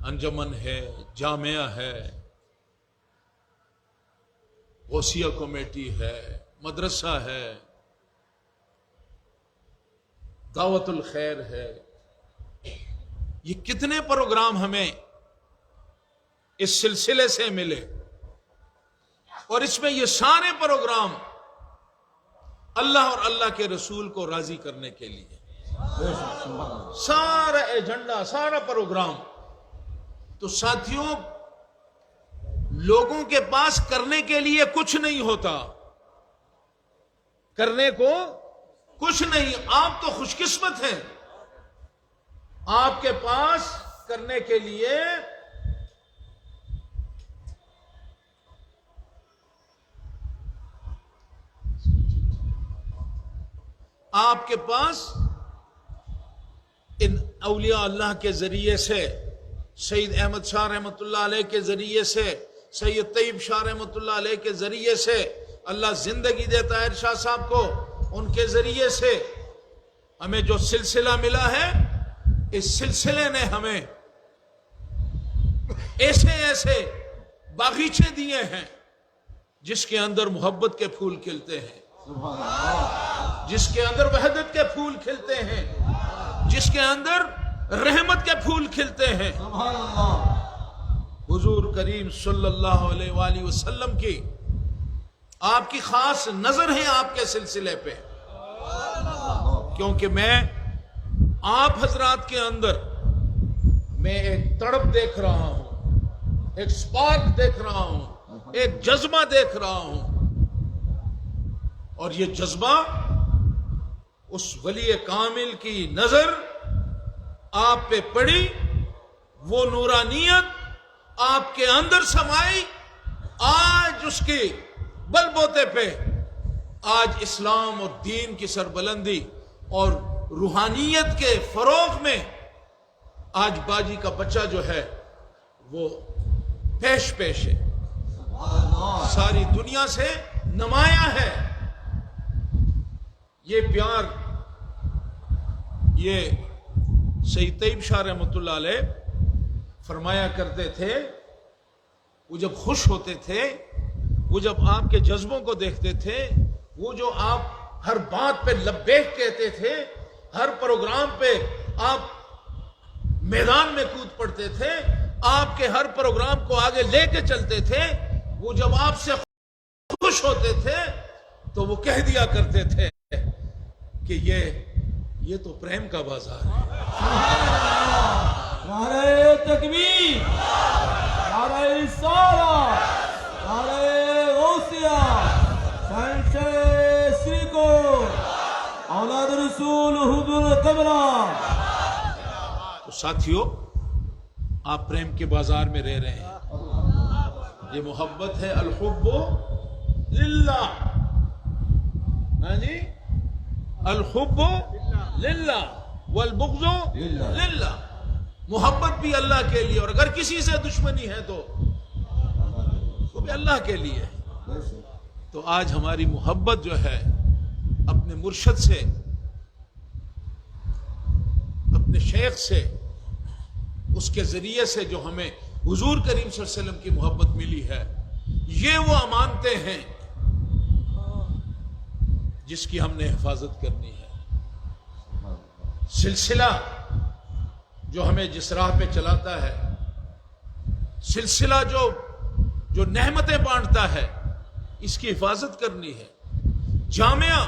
انجمن ہے، جامعہ ہے، غوثیہ کمیٹی ہے، مدرسہ ہے، دعوت الخیر ہے، یہ کتنے پروگرام ہمیں اس سلسلے سے ملے، اور اس میں یہ سارے پروگرام اللہ اور اللہ کے رسول کو راضی کرنے کے لیے، سارا ایجنڈا، سارا پروگرام۔ تو ساتھیوں، لوگوں کے پاس کرنے کے لیے کچھ نہیں ہوتا، کرنے کو کچھ نہیں۔ آپ تو خوش قسمت ہیں، آپ کے پاس کرنے کے لیے آپ کے پاس ان اولیاء اللہ کے ذریعے سے، سید احمد شاہ رحمۃ اللہ علیہ کے ذریعے سے، سید طیب شاہ رحمۃ اللہ علیہ کے ذریعے سے، اللہ زندگی دے طاہر شاہ صاحب کو، ان کے ذریعے سے ہمیں جو سلسلہ ملا ہے، اس سلسلے نے ہمیں ایسے ایسے باغیچے دیے ہیں جس کے اندر محبت کے پھول کھلتے ہیں، جس کے اندر وحدت کے پھول کھلتے ہیں، جس کے اندر رحمت کے پھول کھلتے ہیں۔ حضور کریم صلی اللہ علیہ وآلہ وسلم کی، آپ کی خاص نظر ہے آپ کے سلسلے پہ، کیونکہ میں آپ حضرات کے اندر میں ایک تڑپ دیکھ رہا ہوں، ایک سپارک دیکھ رہا ہوں، ایک جذبہ دیکھ رہا ہوں، اور یہ جذبہ اس ولی کامل کی نظر آپ پہ پڑی، وہ نورانیت آپ کے اندر سمائی، آج اس کے بل بوتے پہ آج اسلام اور دین کی سربلندی اور روحانیت کے فروغ میں آج باجی کا بچہ جو ہے وہ پیش پیش ہے، ساری دنیا سے نمایاں ہے۔ یہ پیار، یہ سید طیب شاہ رحمۃ اللہ علیہ فرمایا کرتے تھے، وہ جب خوش ہوتے تھے، وہ جب آپ کے جذبوں کو دیکھتے تھے، وہ جو آپ ہر بات پہ لبیک کہتے تھے، ہر پروگرام پہ آپ میدان میں کود پڑتے تھے، آپ کے ہر پروگرام کو آگے لے کے چلتے تھے، وہ جب آپ سے خوش ہوتے تھے تو وہ کہہ دیا کرتے تھے کہ یہ تو پریم کا بازار ہے۔ نعرہ تکبیر، نعرہ رسالت، نعرہ غوثیہ، شہنشاہ سری کو، اولاد رسول حضور قبلہ۔ تو ساتھیوں، آپ پریم کے بازار میں رہ رہے ہیں، یہ محبت ہے، الحب للہ، ہاں جی، الحب للہ والبغض للہ، محبت بھی اللہ کے لیے، اور اگر کسی سے دشمنی ہے تو وہ بھی اللہ کے لیے۔ تو آج ہماری محبت جو ہے اپنے مرشد سے، اپنے شیخ سے، اس کے ذریعے سے جو ہمیں حضور کریم صلی اللہ علیہ وسلم کی محبت ملی ہے، یہ وہ امانتیں ہیں جس کی ہم نے حفاظت کرنی ہے۔ سلسلہ جو ہمیں جس راہ پہ چلاتا ہے، سلسلہ جو نعمتیں بانٹتا ہے، اس کی حفاظت کرنی ہے۔ جامعہ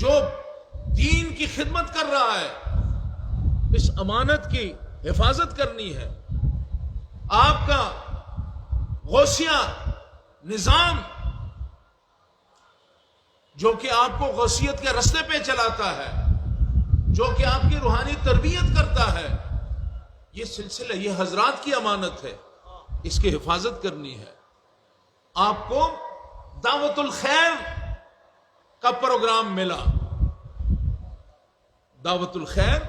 جو دین کی خدمت کر رہا ہے، اس امانت کی حفاظت کرنی ہے۔ آپ کا غوثیہ نظام جو کہ آپ کو غوثیت کے رستے پہ چلاتا ہے، جو کہ آپ کی روحانی تربیت کرتا ہے، یہ سلسلہ، یہ حضرات کی امانت ہے، اس کی حفاظت کرنی ہے۔ آپ کو دعوت الخیر کا پروگرام ملا، دعوت الخیر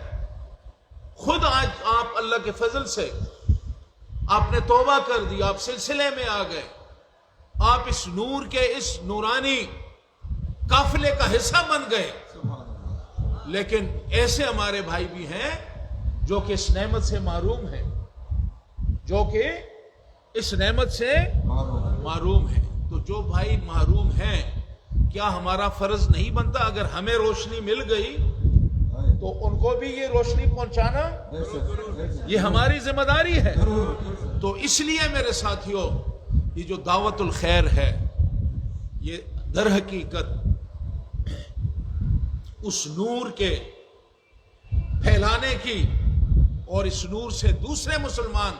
خود آج آپ اللہ کے فضل سے آپ نے توبہ کر دی، آپ سلسلے میں آ گئے، آپ اس نور کے اس نورانی قافلے کا حصہ بن گئے۔ لیکن ایسے ہمارے بھائی بھی ہیں جو کہ اس نعمت سے محروم ہیں، جو کہ اس نعمت سے محروم ہیں۔ تو جو بھائی محروم ہیں، کیا ہمارا فرض نہیں بنتا اگر ہمیں روشنی مل گئی تو ان کو بھی یہ روشنی پہنچانا، یہ ہماری ذمہ داری ہے۔ تو اس لیے میرے ساتھیوں، یہ جو دعوت الخیر ہے، یہ در حقیقت اس نور کے پھیلانے کی اور اس نور سے دوسرے مسلمان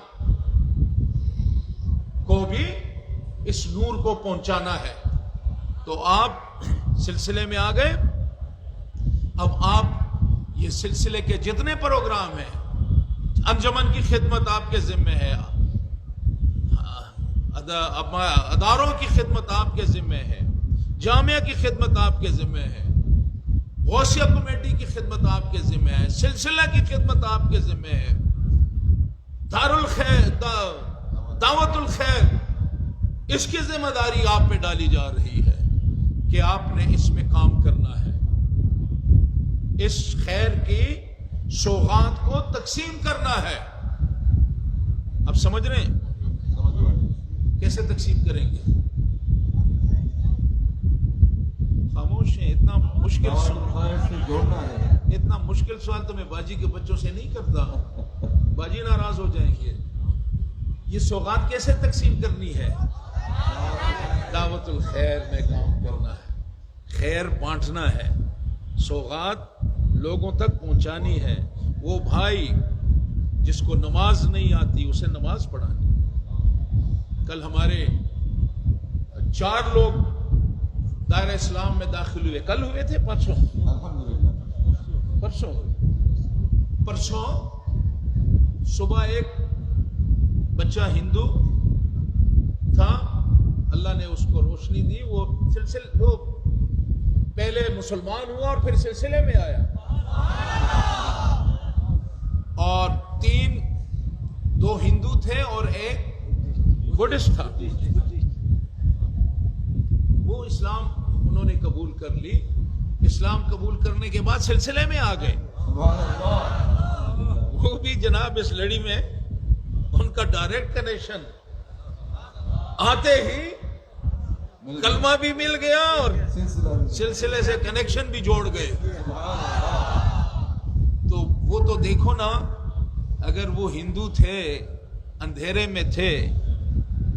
کو بھی اس نور کو پہنچانا ہے۔ تو آپ سلسلے میں آ گئے، اب آپ یہ سلسلے کے جتنے پروگرام ہیں، انجمن کی خدمت آپ کے ذمہ ہے، اداروں کی خدمت آپ کے ذمہ ہے، جامعہ کی خدمت آپ کے ذمہ ہے، غوثیہ کمیٹی کی خدمت آپ کے ذمہ ہے، سلسلہ کی خدمت آپ کے ذمہ ہے، دارالخیر، دعوت الخیر، اس کی ذمہ داری آپ پہ ڈالی جا رہی ہے کہ آپ نے اس میں کام کرنا ہے، اس خیر کی سوغات کو تقسیم کرنا ہے۔ اب سمجھ رہے ہیں کیسے تقسیم کریں گے؟ خاموش ہیں، اتنا مشکل سوال تو میں باجی کے بچوں سے نہیں کرتا، باجی ناراض ہو جائیں گے۔ یہ سوغات کیسے تقسیم کرنی ہے؟ دعوت الخیر میں کام کرنا ہے، خیر بانٹنا ہے، سوغات لوگوں تک پہنچانی ہے۔ وہ بھائی جس کو نماز نہیں آتی، اسے نماز پڑھانی۔ کل ہمارے 4 لوگ دائرہ اسلام میں داخل ہوئے، کل ہوئے تھے، پرسوں صبح ایک بچہ ہندو تھا، اللہ نے اس کو روشنی دی، وہ پہلے مسلمان ہوا اور پھر سلسلے میں آیا، اور 2 ہندو تھے اور ایک بدھسٹ تھا۔ وہ اسلام انہوں نے قبول کر لی، اسلام قبول کرنے کے بعد سلسلے میں آ گئے۔ وہ بھی جناب اس لڑی میں ان کا ڈائریکٹ کنیکشن، آتے ہی کلمہ بھی مل گیا اور سلسلے سے کنیکشن بھی جوڑ گئے۔ تو وہ تو دیکھو نا، اگر وہ ہندو تھے، اندھیرے میں تھے،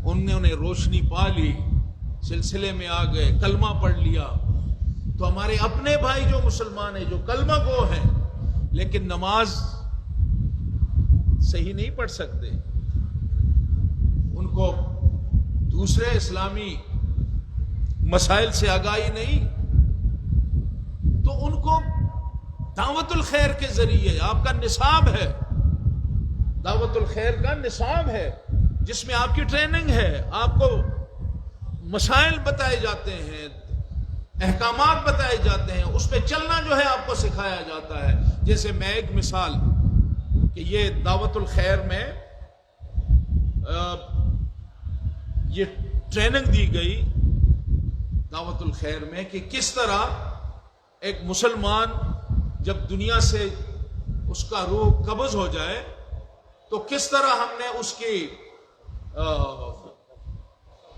انہوں نے روشنی پا لی، سلسلے میں آ گئے، کلمہ پڑھ لیا، تو ہمارے اپنے بھائی جو مسلمان ہیں، جو کلمہ گو ہیں لیکن نماز صحیح نہیں پڑھ سکتے، ان کو دوسرے اسلامی مسائل سے آگاہی نہیں، تو ان کو دعوت الخیر کے ذریعے، آپ کا نصاب ہے، دعوت الخیر کا نصاب ہے جس میں آپ کی ٹریننگ ہے، آپ کو مسائل بتائے جاتے ہیں، احکامات بتائے جاتے ہیں، اس پہ چلنا جو ہے آپ کو سکھایا جاتا ہے۔ جیسے میں ایک مثال کہ یہ دعوت الخیر میں یہ ٹریننگ دی گئی دعوت الخیر میں کہ کس طرح ایک مسلمان جب دنیا سے اس کا روح قبض ہو جائے تو کس طرح ہم نے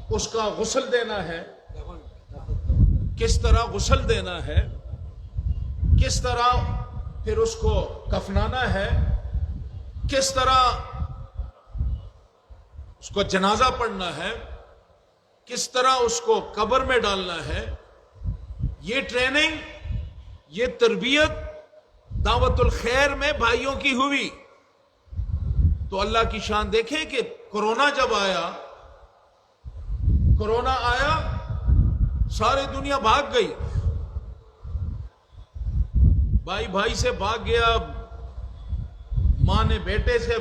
اس کا غسل دینا ہے، کس طرح غسل دینا ہے، کس طرح پھر اس کو کفنانا ہے، کس طرح اس کو جنازہ پڑھنا ہے، کس طرح اس کو قبر میں ڈالنا ہے، یہ ٹریننگ، یہ تربیت دعوت الخیر میں بھائیوں کی ہوئی. تو اللہ کی شان دیکھیں کہ کورونا جب آیا، کورونا آیا، ساری دنیا بھاگ گئی، بھائی بھائی سے بھاگ گیا، ماں نے بیٹے سے،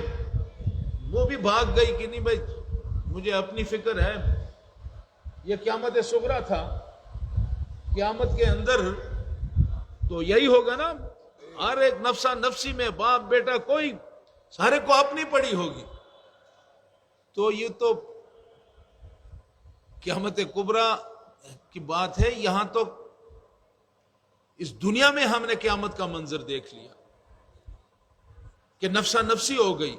وہ بھی بھاگ گئی کہ نہیں بھائی مجھے اپنی فکر ہے. یہ قیامت صغریٰ تھا. قیامت کے اندر تو یہی ہوگا نا، ہر ایک نفسا نفسی میں باپ بیٹا کوئی، سارے کو اپنی پڑی ہوگی. تو یہ تو قیامت کبریٰ کی بات ہے. یہاں تو اس دنیا میں ہم نے قیامت کا منظر دیکھ لیا کہ نفسا نفسی ہو گئی،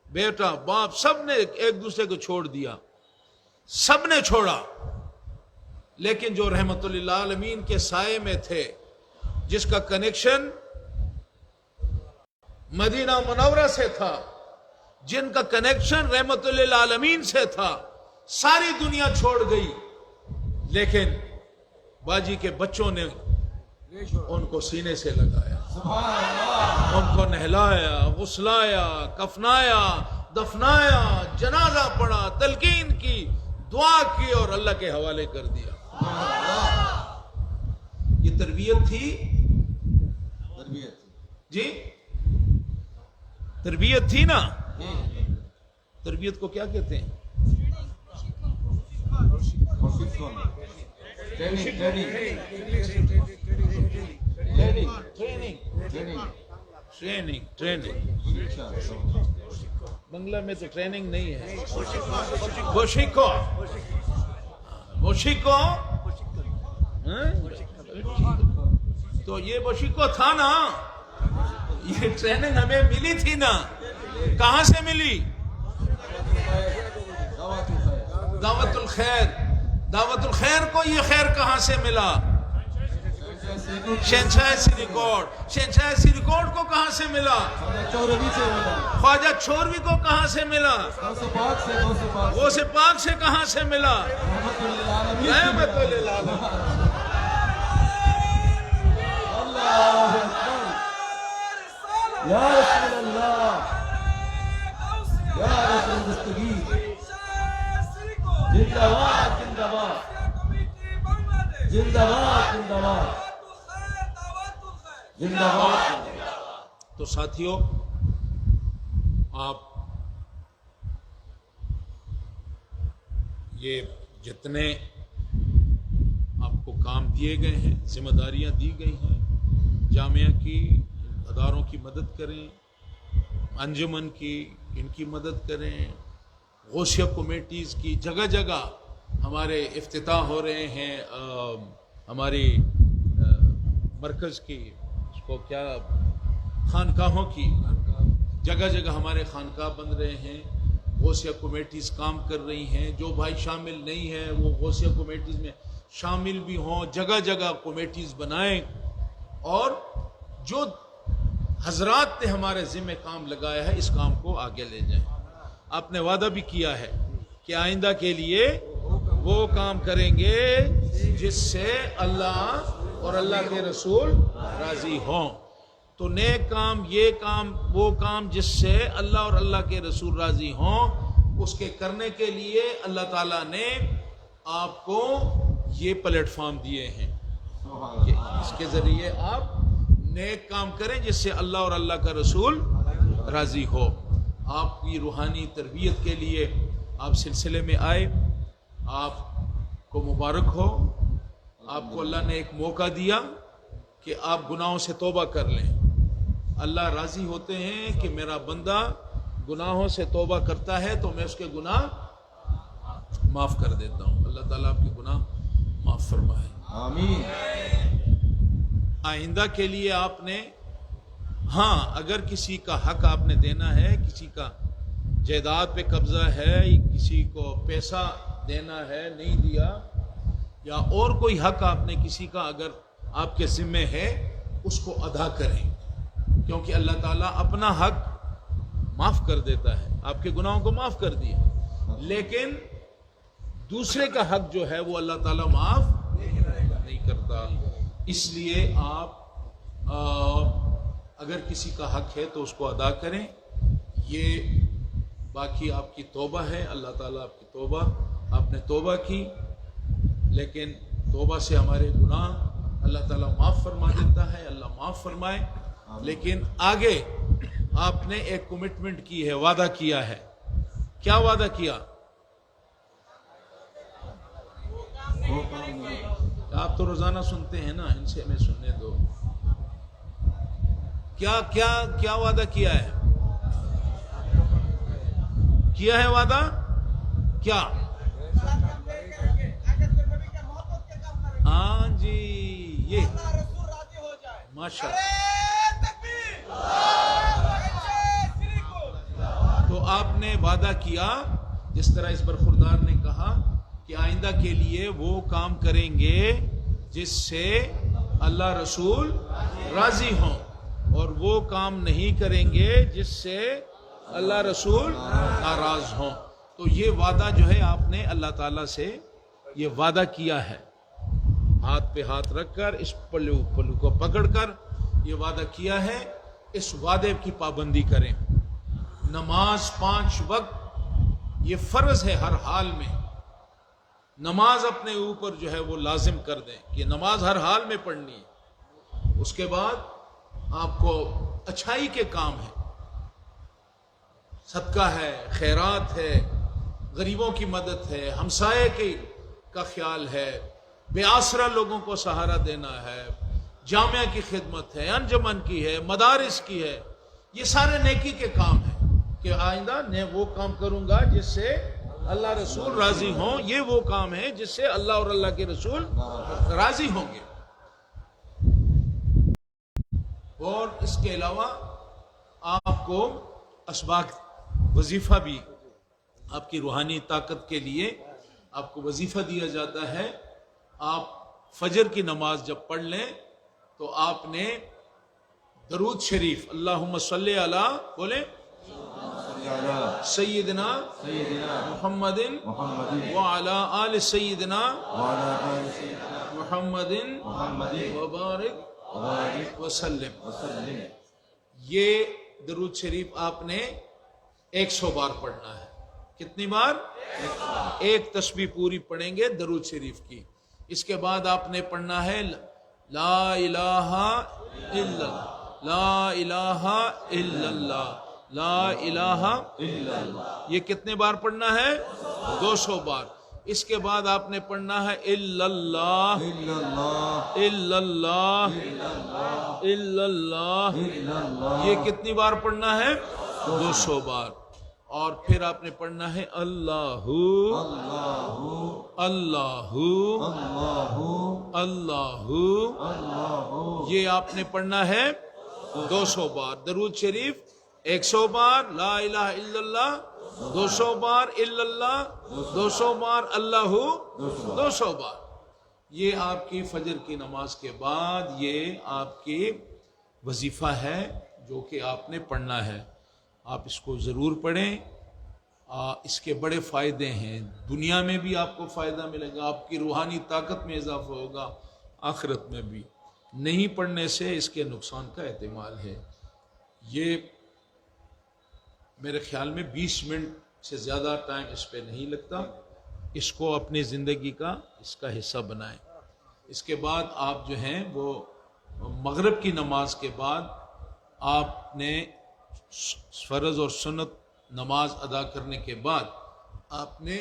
بیٹا باپ سب نے ایک دوسرے کو چھوڑ دیا، سب نے چھوڑا. لیکن جو رحمت للعالمین کے سائے میں تھے، جس کا کنیکشن مدینہ منورہ سے تھا، جن کا کنیکشن رحمت للعالمین سے تھا، ساری دنیا چھوڑ گئی. لیکن باجی کے بچوں نے ان کو سینے سے لگایا، ان کو نہلایا، غسلایا، کفنایا، دفنایا، جنازہ پڑھا، تلقین کی، دعا کی اور اللہ کے حوالے کر دیا. یہ تربیت تھی. جی تربیت تھی نا. تربیت کو کیا کہتے ہیں؟ ٹریننگ. بنگلہ میں تو ٹریننگ نہیں ہے، بوشیکو. تو یہ بوشیکو تھا نا، یہ ٹریننگ ہمیں ملی تھی نا. کہاں سے ملی؟ دعوت الخیر. دعوت الخیر کو یہ خیر کہاں سے ملا؟ شہنشاہ سریکوٹ. شہنشاہ سریکوٹ کو کہاں سے ملا؟ خواجہ چوروی کو کہاں سے ملا؟ غوث پاک سے کہاں سے ملا؟ رحمت للعالمین. یا رسول اللہ، یا رسول مستقیم، زندہ باد زندہ باد زندہ باد زندہ باد زندہ باد. تو ساتھیوں، آپ یہ جتنے آپ کو کام دیے گئے ہیں، ذمہ داریاں دی گئی ہیں، جامعہ کی، اداروں کی مدد کریں، انجمن کی، ان کی مدد کریں، غوثیہ کمیٹیز کی. جگہ جگہ ہمارے افتتاح ہو رہے ہیں، ہماری مرکز کی، اس کو کیا، خانقاہوں کی. جگہ جگہ ہمارے خانقاہ بن رہے ہیں، غوثیہ کمیٹیز کام کر رہی ہیں. جو بھائی شامل نہیں ہیں وہ غوثیہ کمیٹیز میں شامل بھی ہوں. جگہ جگہ کمیٹیز بنائیں، اور جو حضرات نے ہمارے ذمہ کام لگایا ہے اس کام کو آگے لے جائیں. آپ نے وعدہ بھی کیا ہے کہ آئندہ کے لیے وہ کام کریں گے جس سے اللہ اور اللہ کے رسول راضی ہوں. تو نیک کام، یہ کام، وہ کام جس سے اللہ اور اللہ کے رسول راضی ہوں، اس کے کرنے کے لیے اللہ تعالیٰ نے آپ کو یہ پلیٹ فارم دیے ہیں کہ اس کے ذریعے آپ نیک کام کریں جس سے اللہ اور اللہ کا رسول راضی ہو. آپ کی روحانی تربیت کے لیے آپ سلسلے میں آئے، آپ کو مبارک ہو. آپ کو اللہ نے ایک موقع دیا کہ آپ گناہوں سے توبہ کر لیں. اللہ راضی ہوتے ہیں کہ میرا بندہ گناہوں سے توبہ کرتا ہے تو میں اس کے گناہ معاف کر دیتا ہوں. اللہ تعالیٰ آپ کے گناہ معاف فرمائے. آمین. آئندہ کے لیے آپ نے، ہاں اگر کسی کا حق آپ نے دینا ہے، کسی کا جائیداد پہ قبضہ ہے، کسی کو پیسہ دینا ہے نہیں دیا، یا اور کوئی حق آپ نے کسی کا اگر آپ کے ذمہ ہے، اس کو ادا کریں. کیونکہ اللہ تعالیٰ اپنا حق معاف کر دیتا ہے، آپ کے گناہوں کو معاف کر دیا، لیکن دوسرے کا حق جو ہے وہ اللہ تعالیٰ معاف نہیں کرتا۔ اس لیے آپ اگر کسی کا حق ہے تو اس کو ادا کریں، یہ باقی آپ کی توبہ ہے، اللہ تعالیٰ آپ کی توبہ، آپ نے توبہ کی، لیکن توبہ سے ہمارے گناہ اللہ تعالیٰ معاف فرما دیتا ہے، اللہ معاف فرمائے۔ لیکن آگے آپ نے ایک کمٹمنٹ کی ہے، وعدہ کیا ہے۔ کیا وعدہ کیا؟ آپ تو روزانہ سنتے ہیں نا، ان سے ہمیں سننے دو۔ کیا وعدہ کیا ہے؟ کیا ہے وعدہ کیا؟ ہاں جی، یہ ماشاء تو آپ نے وعدہ کیا، جس طرح اس برخوردار نے کہا کہ آئندہ کے لیے وہ کام کریں گے جس سے اللہ رسول راضی ہوں، اور وہ کام نہیں کریں گے جس سے اللہ رسول ناراض ہوں۔ تو یہ وعدہ جو ہے آپ نے اللہ تعالیٰ سے یہ وعدہ کیا ہے، ہاتھ پہ ہاتھ رکھ کر، اس پلو کو پکڑ کر یہ وعدہ کیا ہے، اس وعدے کی پابندی کریں۔ نماز 5 وقت یہ فرض ہے، ہر حال میں نماز اپنے اوپر جو ہے وہ لازم کر دیں کہ نماز ہر حال میں پڑھنی ہے۔ اس کے بعد آپ کو اچھائی کے کام ہے، صدقہ ہے، خیرات ہے، غریبوں کی مدد ہے، ہمسائے کا خیال ہے، بے آسرا لوگوں کو سہارا دینا ہے، جامعہ کی خدمت ہے، انجمن کی ہے، مدارس کی ہے، یہ سارے نیکی کے کام ہیں کہ آئندہ میں وہ کام کروں گا جس سے اللہ رسول راضی ہوں۔ یہ وہ کام ہے جس سے اللہ اور اللہ کے رسول راضی ہوں گے۔ اور اس کے علاوہ آپ کو اسباق وظیفہ بھی، آپ کی روحانی طاقت کے لیے آپ کو وظیفہ دیا جاتا ہے۔ آپ فجر کی نماز جب پڑھ لیں تو آپ نے درود شریف اللہم صلی علی بولیں سیدنا محمد وعلی آل سیدنا محمد وبارک وسلم، یہ درود شریف آپ نے 100 بار پڑھنا ہے۔ کتنی بار؟ ایک تسبیح پوری پڑھیں گے درود شریف کی۔ اس کے بعد آپ نے پڑھنا ہے لا الہ الا اللہ، لا الہ الا اللہ، لا الہ الا اللہ، یہ کتنے بار پڑھنا ہے؟ 200 بار۔ اس کے بعد آپ نے پڑھنا ہے الا اللہ، الا اللہ، الا اللہ، یہ کتنی بار پڑھنا ہے؟ 200 بار۔ اور پھر آپ نے پڑھنا ہے اللہ اللہ اللہ، یہ آپ نے پڑھنا ہے 200 بار۔ درود شریف 100 بار، لا الہ الا اللہ 200 بار، الا اللہ 200 بار، اللہ 200 بار۔ یہ آپ کی فجر کی نماز کے بعد یہ آپ کی وظیفہ ہے جو کہ آپ نے پڑھنا ہے۔ آپ اس کو ضرور پڑھیں، اس کے بڑے فائدے ہیں، دنیا میں بھی آپ کو فائدہ ملے گا، آپ کی روحانی طاقت میں اضافہ ہوگا، آخرت میں بھی۔ نہیں پڑھنے سے اس کے نقصان کا احتمال ہے۔ یہ میرے خیال میں 20 منٹ سے زیادہ ٹائم اس پہ نہیں لگتا، اس کو اپنی زندگی کا اس کا حصہ بنائیں۔ اس کے بعد آپ جو ہیں وہ مغرب کی نماز کے بعد آپ نے فرض اور سنت نماز ادا کرنے کے بعد آپ نے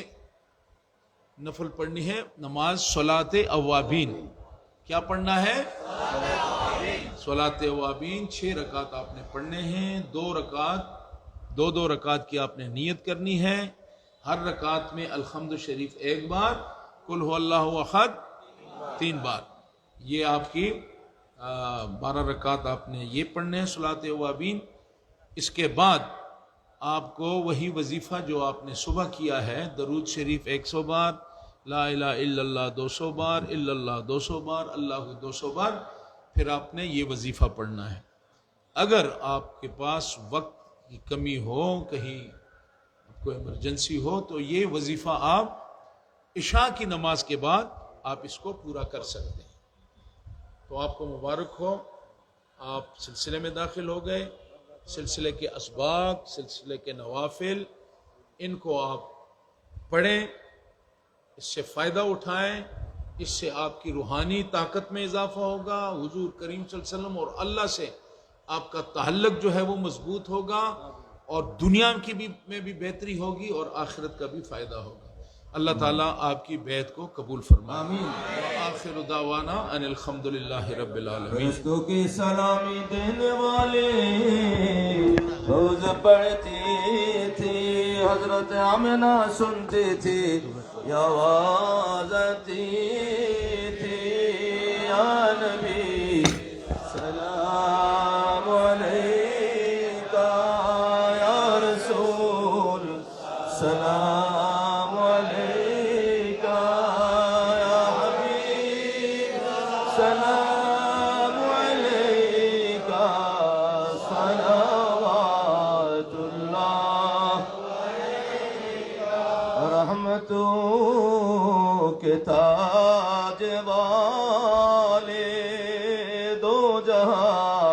نفل پڑھنی ہے، نماز صلاۃ اوابین۔ کیا پڑھنا ہے؟ صلاۃ اوابین 6 رکعت آپ نے پڑھنے ہیں، 2 رکعت کی آپ نے نیت کرنی ہے۔ ہر رکعت میں الحمد شریف 1 بار، قل هو اللہ احد 3 بار۔ یہ آپ کی 12 رکعت آپ نے یہ پڑھنے ہیں صلاۃ اوابین۔ اس کے بعد آپ کو وہی وظیفہ جو آپ نے صبح کیا ہے، درود شریف 100 بار، لا الہ الا اللہ 200 بار، الا اللہ 200 بار، اللہ 200 بار، پھر آپ نے یہ وظیفہ پڑھنا ہے۔ اگر آپ کے پاس وقت کی کمی ہو، کہیں آپ کو ایمرجنسی ہو، تو یہ وظیفہ آپ عشاء کی نماز کے بعد آپ اس کو پورا کر سکتے ہیں۔ تو آپ کو مبارک ہو، آپ سلسلے میں داخل ہو گئے۔ سلسلے کے اسباق، سلسلے کے نوافل، ان کو آپ پڑھیں، اس سے فائدہ اٹھائیں، اس سے آپ کی روحانی طاقت میں اضافہ ہوگا، حضور کریم صلی اللہ علیہ وسلم اور اللہ سے آپ کا تعلق جو ہے وہ مضبوط ہوگا، اور دنیا کی میں بھی بہتری ہوگی اور آخرت کا بھی فائدہ ہوگا۔ اللہ تعالیٰ آپ کی بیعت کو قبول فرمائے۔ آمین۔ وآخر دعوانا ان الحمدللہ رب العالمین۔ فرشتوں کی سلامی دینے والے روز پڑھتی تھی، حضرت آمنہ سنتی تھی، یا آواز آتی تھی، یا نبی سلام علیکہ، یا رسول سلام علیکہ، یا حبیب سلام علیکہ، صلوات اللہ رحمتوں کے تاج والے، دو جہاں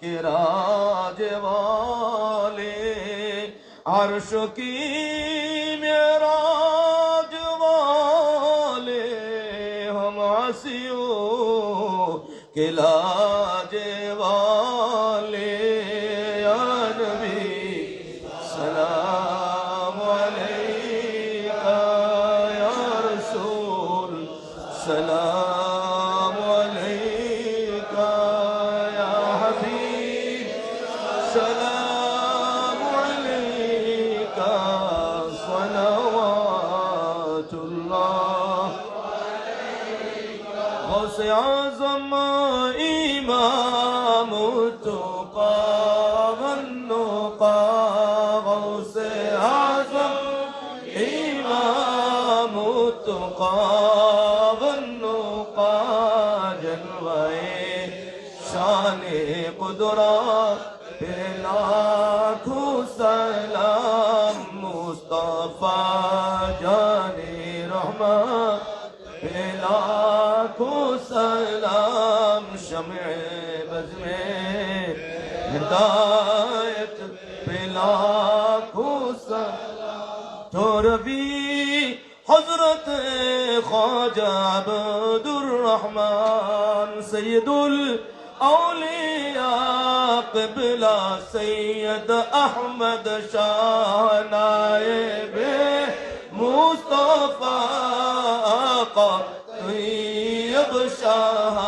کے راج والے، عرش کی معراج والے، ہم عاصیوں کے لاج والے، یا نبی سلام علیکہ، یا رسول سلام علیکہ، یا حبیب سلام علیکہ، صلوات اللہ غوث اعظم امام التقی والنقی، غوث اعظم امام التقی والنقی، جلوہ شان قدرت پہ لاکھوں سلام، مصطفیٰ جان رحمت پہ لاکھوں سلام، شمع بز میں ہدایت پہ لاکھوں سلام، تو ربی حضرت خواجہ عبد الرحمن سید الاولیاء قبلہ، سید احمد شاہ نائب مصطفیٰ، آقا طیب شاہ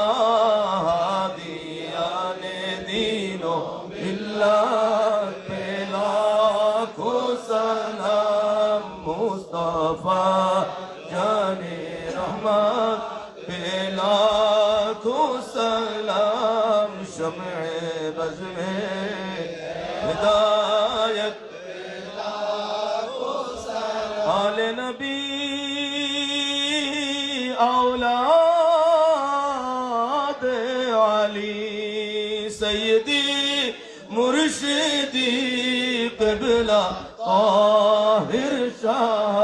ہادیان دین و ملت پہ لاکھوں سلام، مصطفیٰ جان رحمت پہ لاکھوں سلام، شمع بز میں ہدایت آل نبی اولاد علی، سیدی مرشدی قبلہ طاہر شاہ،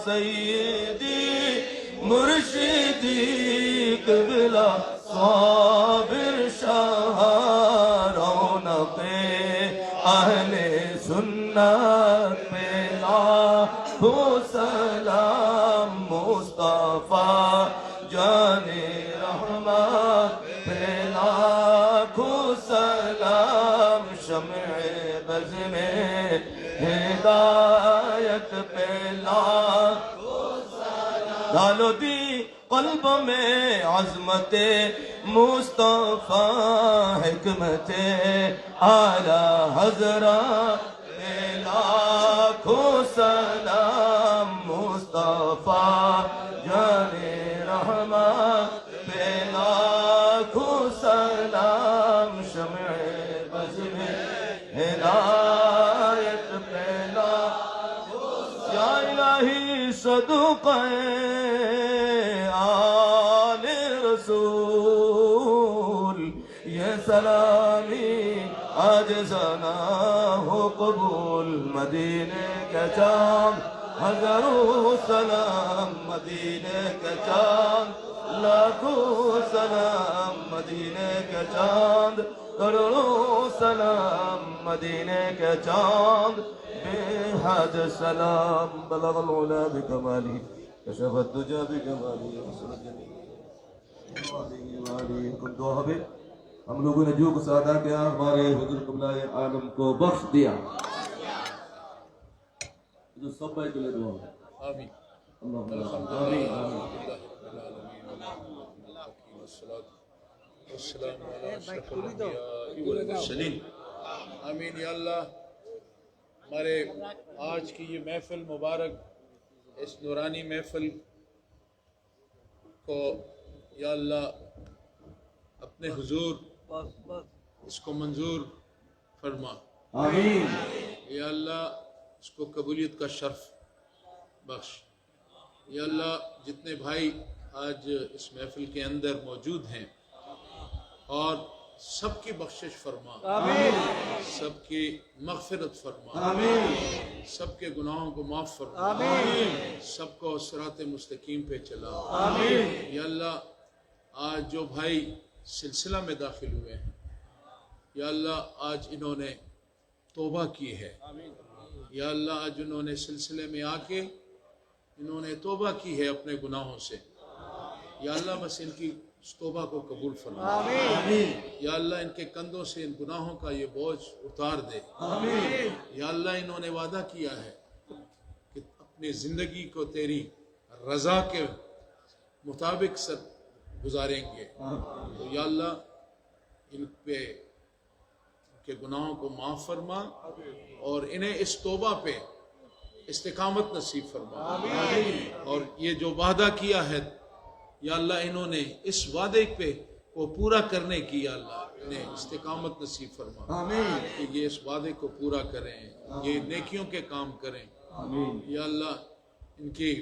سیدی مرشدی قبلہ صابر شاہ، رونق اہل سنت پہ لاکھوں سلام، مصطفیٰ جان رحمت پہ لاکھوں سلام، شمع بز میں ہدایت پہ لاکھوں سلام، ڈالو دی قلب میں عظمت مصطفیٰ، حکمت اعلی حضرت پہ لاکھوں سلام، مصطفیٰ جان رحمت پہ لاکھوں سلام، شمع بز میں ہدایت پہ لاکھوں سلام، یا الہی صدقہ آل رسول، یہ سلامی آج زانا ہو قبول مدینے کا چاند ہزاروں سلام مدینے کا چاند لاکھوں سلام مدینے کا چاند کروڑوں سلام مدینے کا چاند بے حد سلام بلغ العلا بکمالی کشف الدجا بکمالی وصلت جمیل کن دعا بھی ہم لوگوں نے جو کچھ ادا کیا ہمارے حضور قبلہ عالم کو بخش دیا جو سب بھائی کے لیے دعا ہے آمین اللہم آمین والسلام علی اشرف الانبیاء والمرسلین آمین یا اللہ ہمارے آج کی یہ محفل مبارک اس نورانی محفل کو یا اللہ اپنے حضور اس کو منظور فرما آمین یا اللہ اس کو قبولیت کا شرف بخش یا اللہ جتنے بھائی آج اس محفل کے اندر موجود ہیں اور سب کی بخشش فرما آمین سب کی مغفرت فرما آمین سب کے گناہوں کو معاف فرما آمین سب کو صراط مستقیم پہ چلا آمین یا اللہ آج جو بھائی سلسلہ میں داخل ہوئے ہیں یا اللہ آج انہوں نے توبہ کی ہے یا اللہ آج انہوں نے سلسلے میں آ کے انہوں نے توبہ کی ہے اپنے گناہوں سے یا اللہ بس ان کی اس توبہ کو قبول فرما آمین یا اللہ ان کے کندھوں سے ان گناہوں کا یہ بوجھ اتار دے آمین یا اللہ انہوں نے وعدہ کیا ہے کہ اپنی زندگی کو تیری رضا کے مطابق سر گزاریں گے تو یا اللہ ان پہ ان کے گناہوں کو معاف فرما اور انہیں اس توبہ پہ استقامت نصیب فرما اور یہ جو وعدہ کیا ہے یا اللہ انہوں نے اس وعدے پہ وہ پورا کرنے کی یا اللہ انہیں استقامت نصیب فرما آمین کہ یہ اس وعدے کو پورا کریں یہ نیکیوں کے کام کریں آمین یا اللہ ان کی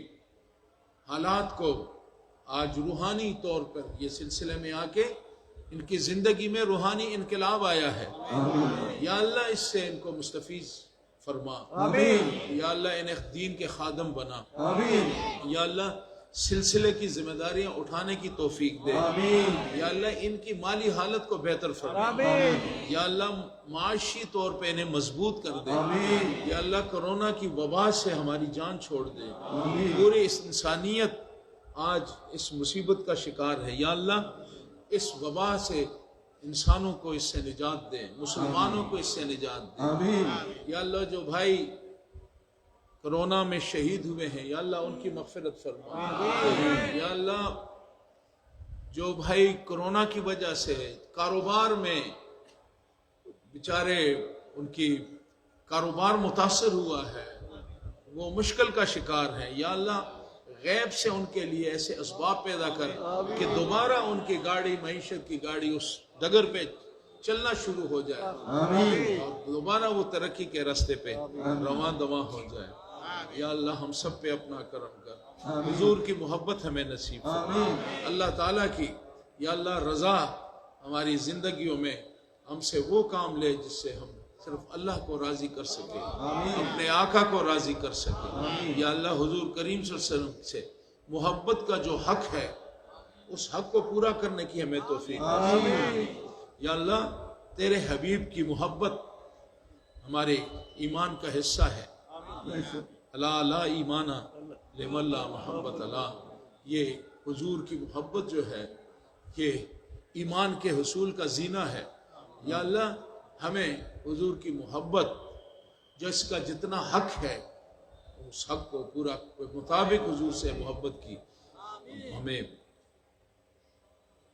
حالات کو آج روحانی طور پر یہ سلسلے میں آ کے ان کی زندگی میں روحانی انقلاب آیا ہے یا اللہ اس سے ان کو مستفیض فرما آمین یا اللہ انہیں دین کے خادم بنا آمین یا اللہ سلسلے کی ذمہ داریاں اٹھانے کی توفیق دے آمین یا اللہ ان کی مالی حالت کو بہتر فرما یا اللہ معاشی طور پہ انہیں مضبوط کر دے آمین یا اللہ کرونا کی وبا سے ہماری جان چھوڑ دے آمین پوری اس انسانیت آج اس مصیبت کا شکار ہے یا اللہ اس وبا سے انسانوں کو اس سے نجات دے مسلمانوں کو اس سے نجات دے آمین یا اللہ جو بھائی کرونا میں شہید ہوئے ہیں یا اللہ ان کی مغفرت فرما یا اللہ جو بھائی کرونا کی وجہ سے کاروبار میں بیچارے ان کی کاروبار متاثر ہوا ہے وہ مشکل کا شکار ہے یا اللہ غیب سے ان کے لیے ایسے اسباب پیدا کر کہ دوبارہ ان کی گاڑی معیشت کی گاڑی اس ڈگر پہ چلنا شروع ہو جائے آمین اور دوبارہ وہ ترقی کے راستے پہ رواں دواں ہو جائے یا اللہ ہم سب پہ اپنا کرم کر حضور کی محبت ہمیں نصیب فرما اللہ تعالیٰ کی یا اللہ رضا ہماری زندگیوں میں ہم سے وہ کام لے جس سے ہم صرف اللہ کو راضی کر سکے اپنے آقا کو راضی کر سکے یا اللہ حضور کریم صلی اللہ علیہ وسلم سے محبت کا جو حق ہے اس حق کو پورا کرنے کی ہمیں توفیق دے یا اللہ تیرے حبیب کی محبت ہمارے ایمان کا حصہ ہے اللہ لا ایمان لمن لا محبت اللہ یہ حضور کی محبت جو ہے یہ ایمان کے حصول کا زینہ ہے یا اللہ ہمیں حضور کی محبت جس کا جتنا حق ہے اس حق کو پورا مطابق حضور سے محبت کی ہمیں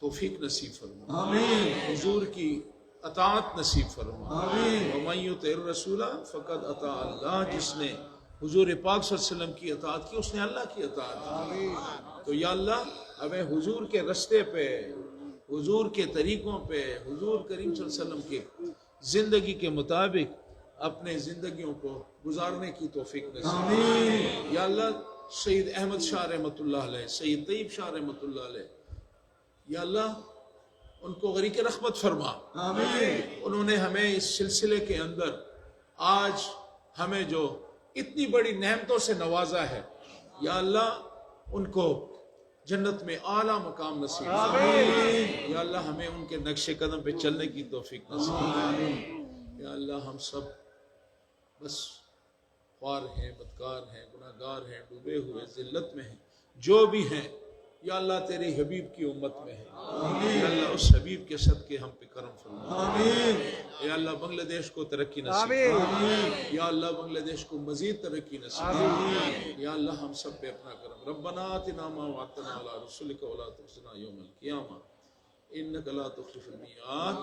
توفیق نصیب فرما حضور کی اطاعت نصیب فرما ومن یطع الرسول فقد اطاع اللہ جس نے حضور پاک صلی اللہ علیہ وسلم کی اطاعت کی اس نے اللہ کی اطاعت کی تو یا اللہ ہمیں حضور کے رستے پہ حضور کے طریقوں پہ حضور کریم صلی اللہ علیہ وسلم کی زندگی کے مطابق اپنے زندگیوں کو گزارنے کی توفیق نصیب یا اللہ سید احمد شاہ رحمۃ اللہ علیہ سید طیب شاہ رحمۃ اللہ علیہ یا اللہ ان کو غریق رحمت فرما. انہوں نے ہمیں اس سلسلے کے اندر آج ہمیں جو اتنی بڑی نعمتوں سے نوازا ہے، یا اللہ ان کو جنت میں اعلیٰ مقام نصیب فرما. یا اللہ ہمیں ان کے نقش قدم پہ چلنے کی توفیق نصیب فرما. یا اللہ ہم سب بس خوار ہیں، بدکار ہیں، گناہگار ہیں، ڈوبے ہوئے ذلت میں ہیں، جو بھی ہیں یا اللہ تیری حبیب کی امت میں ہے. یا اللہ اس حبیب کے صدقے ہم پہ کرم فرما. یا اللہ بنگلہ دیش کو ترقی نصیب فرما. یا اللہ بنگلہ دیش کو مزید ترقی نصیب فرما. یا اللہ ہم سب پہ اپنا کرم. ربنا آتنا ما وعدتنا علی رسولک ولا تخزنا یوم القیامہ انک لا تخلف المیعاد.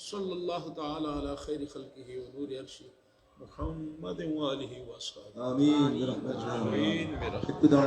صلی اللہ تعالی علی خیر خلقہ ونور عرشہ محمد وآلہ وصحبہ. آمین برحمتک. آمین برحمتک. ابتداء